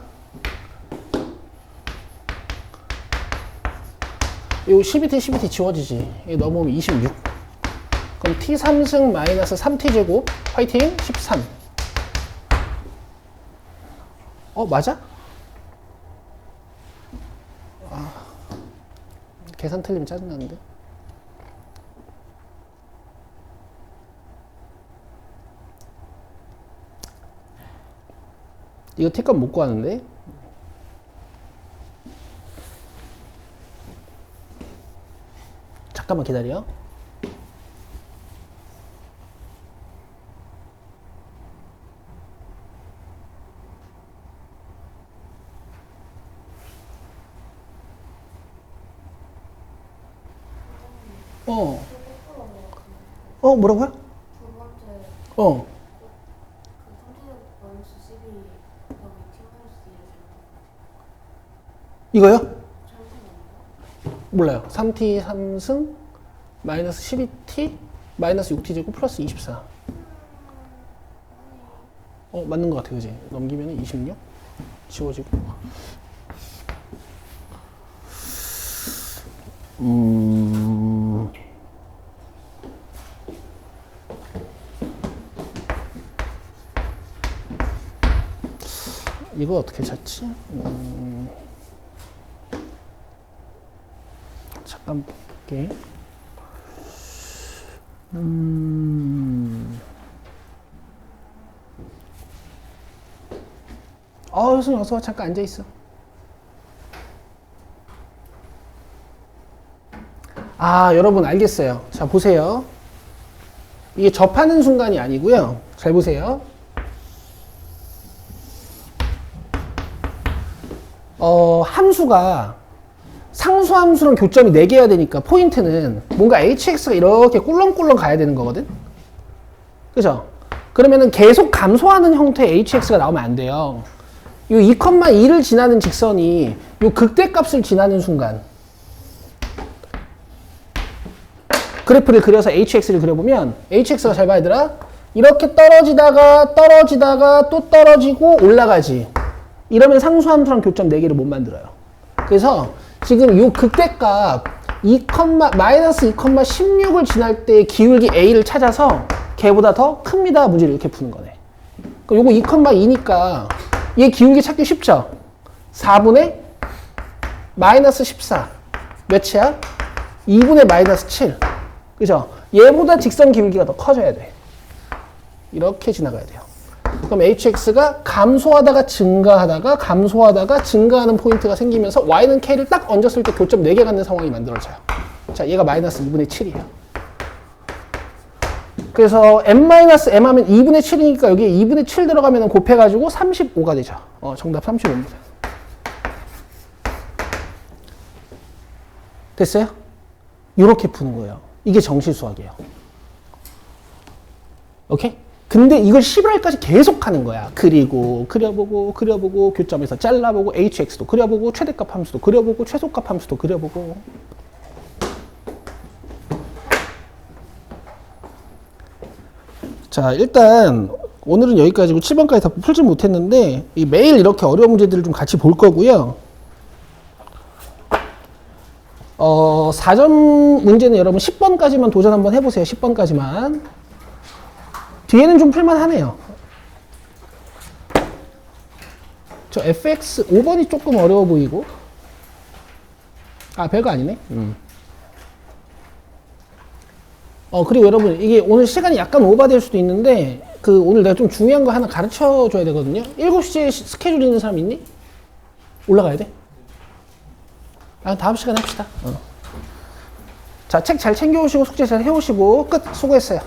요 12t 지워지지. 이거 넘어오면 26. 그럼 t 3승 마이너스 3t 제곱 화이팅 13. 맞아? 계산 틀리면 짜증나는데. 이거 t값 못 구하는데? 잠깐만 기다려. 뭐라고요? 이거요? 몰라요. 3t 3승 마이너스 12t 마이너스 6t 제곱 플러스 24. 맞는 것 같아, 그지? 넘기면 26 지워지고. 이거 어떻게 찾지? 잠깐 볼게. 교수님 어서 와. 잠깐 앉아있어. 여러분 알겠어요. 자, 보세요. 이게 접하는 순간이 아니고요. 잘 보세요. 함수가 상수함수랑 교점이 4개여야 되니까 포인트는 뭔가 hx가 이렇게 꿀렁꿀렁 가야 되는 거거든? 그죠? 그러면은 계속 감소하는 형태의 hx가 나오면 안 돼요. 요 2,2를 지나는 직선이 요 극대값을 지나는 순간 그래프를 그려서 hx를 그려보면 hx가 잘 봐 얘들아 이렇게 떨어지다가 또 떨어지고 올라가지 이러면 상수함수랑 교점 4개를 못 만들어요. 그래서 지금 요 극대값 마이너스 2,16을 지날 때 기울기 a를 찾아서 걔보다 더 큽니다 문제를 이렇게 푸는 거네. 그럼 요거 2,2니까 얘 기울기 찾기 쉽죠? 4분의 마이너스 14 몇이야? 2분의 마이너스 7 그죠? 얘보다 직선 기울기가 더 커져야 돼. 이렇게 지나가야 돼요. 그럼 hx가 감소하다가 증가하는 포인트가 생기면서 y는 k를 딱 얹었을 때 교점 4개 갖는 상황이 만들어져요. 자, 얘가 마이너스 2분의 7이에요. 그래서 m-m 하면 2분의 7이니까 여기에 2분의 7 들어가면 곱해가지고 35가 되죠. 정답 35입니다. 됐어요? 이렇게 푸는 거예요. 이게 정실수학이에요. 오케이? 근데 이걸 11월까지 계속 하는 거야. 그리고 그려보고 교점에서 잘라보고 hx도 그려보고 최대값 함수도 그려보고 최소값 함수도 그려보고 자 일단 오늘은 여기까지고 7번까지 다 풀지 못했는데 매일 이렇게 어려운 문제들을 좀 같이 볼 거고요. 4점 문제는 여러분 10번까지만 도전 한번 해보세요. 10번까지만. 뒤에는 좀 풀만하네요. 저 fx 5번이 조금 어려워 보이고 별거 아니네. 그리고 여러분 이게 오늘 시간이 약간 오버될 수도 있는데 오늘 내가 좀 중요한 거 하나 가르쳐 줘야 되거든요. 7시에 스케줄 있는 사람 있니? 올라가야 돼? 다음 시간에 합시다. 자, 책 잘 챙겨오시고 숙제 잘 해오시고 끝. 수고했어요.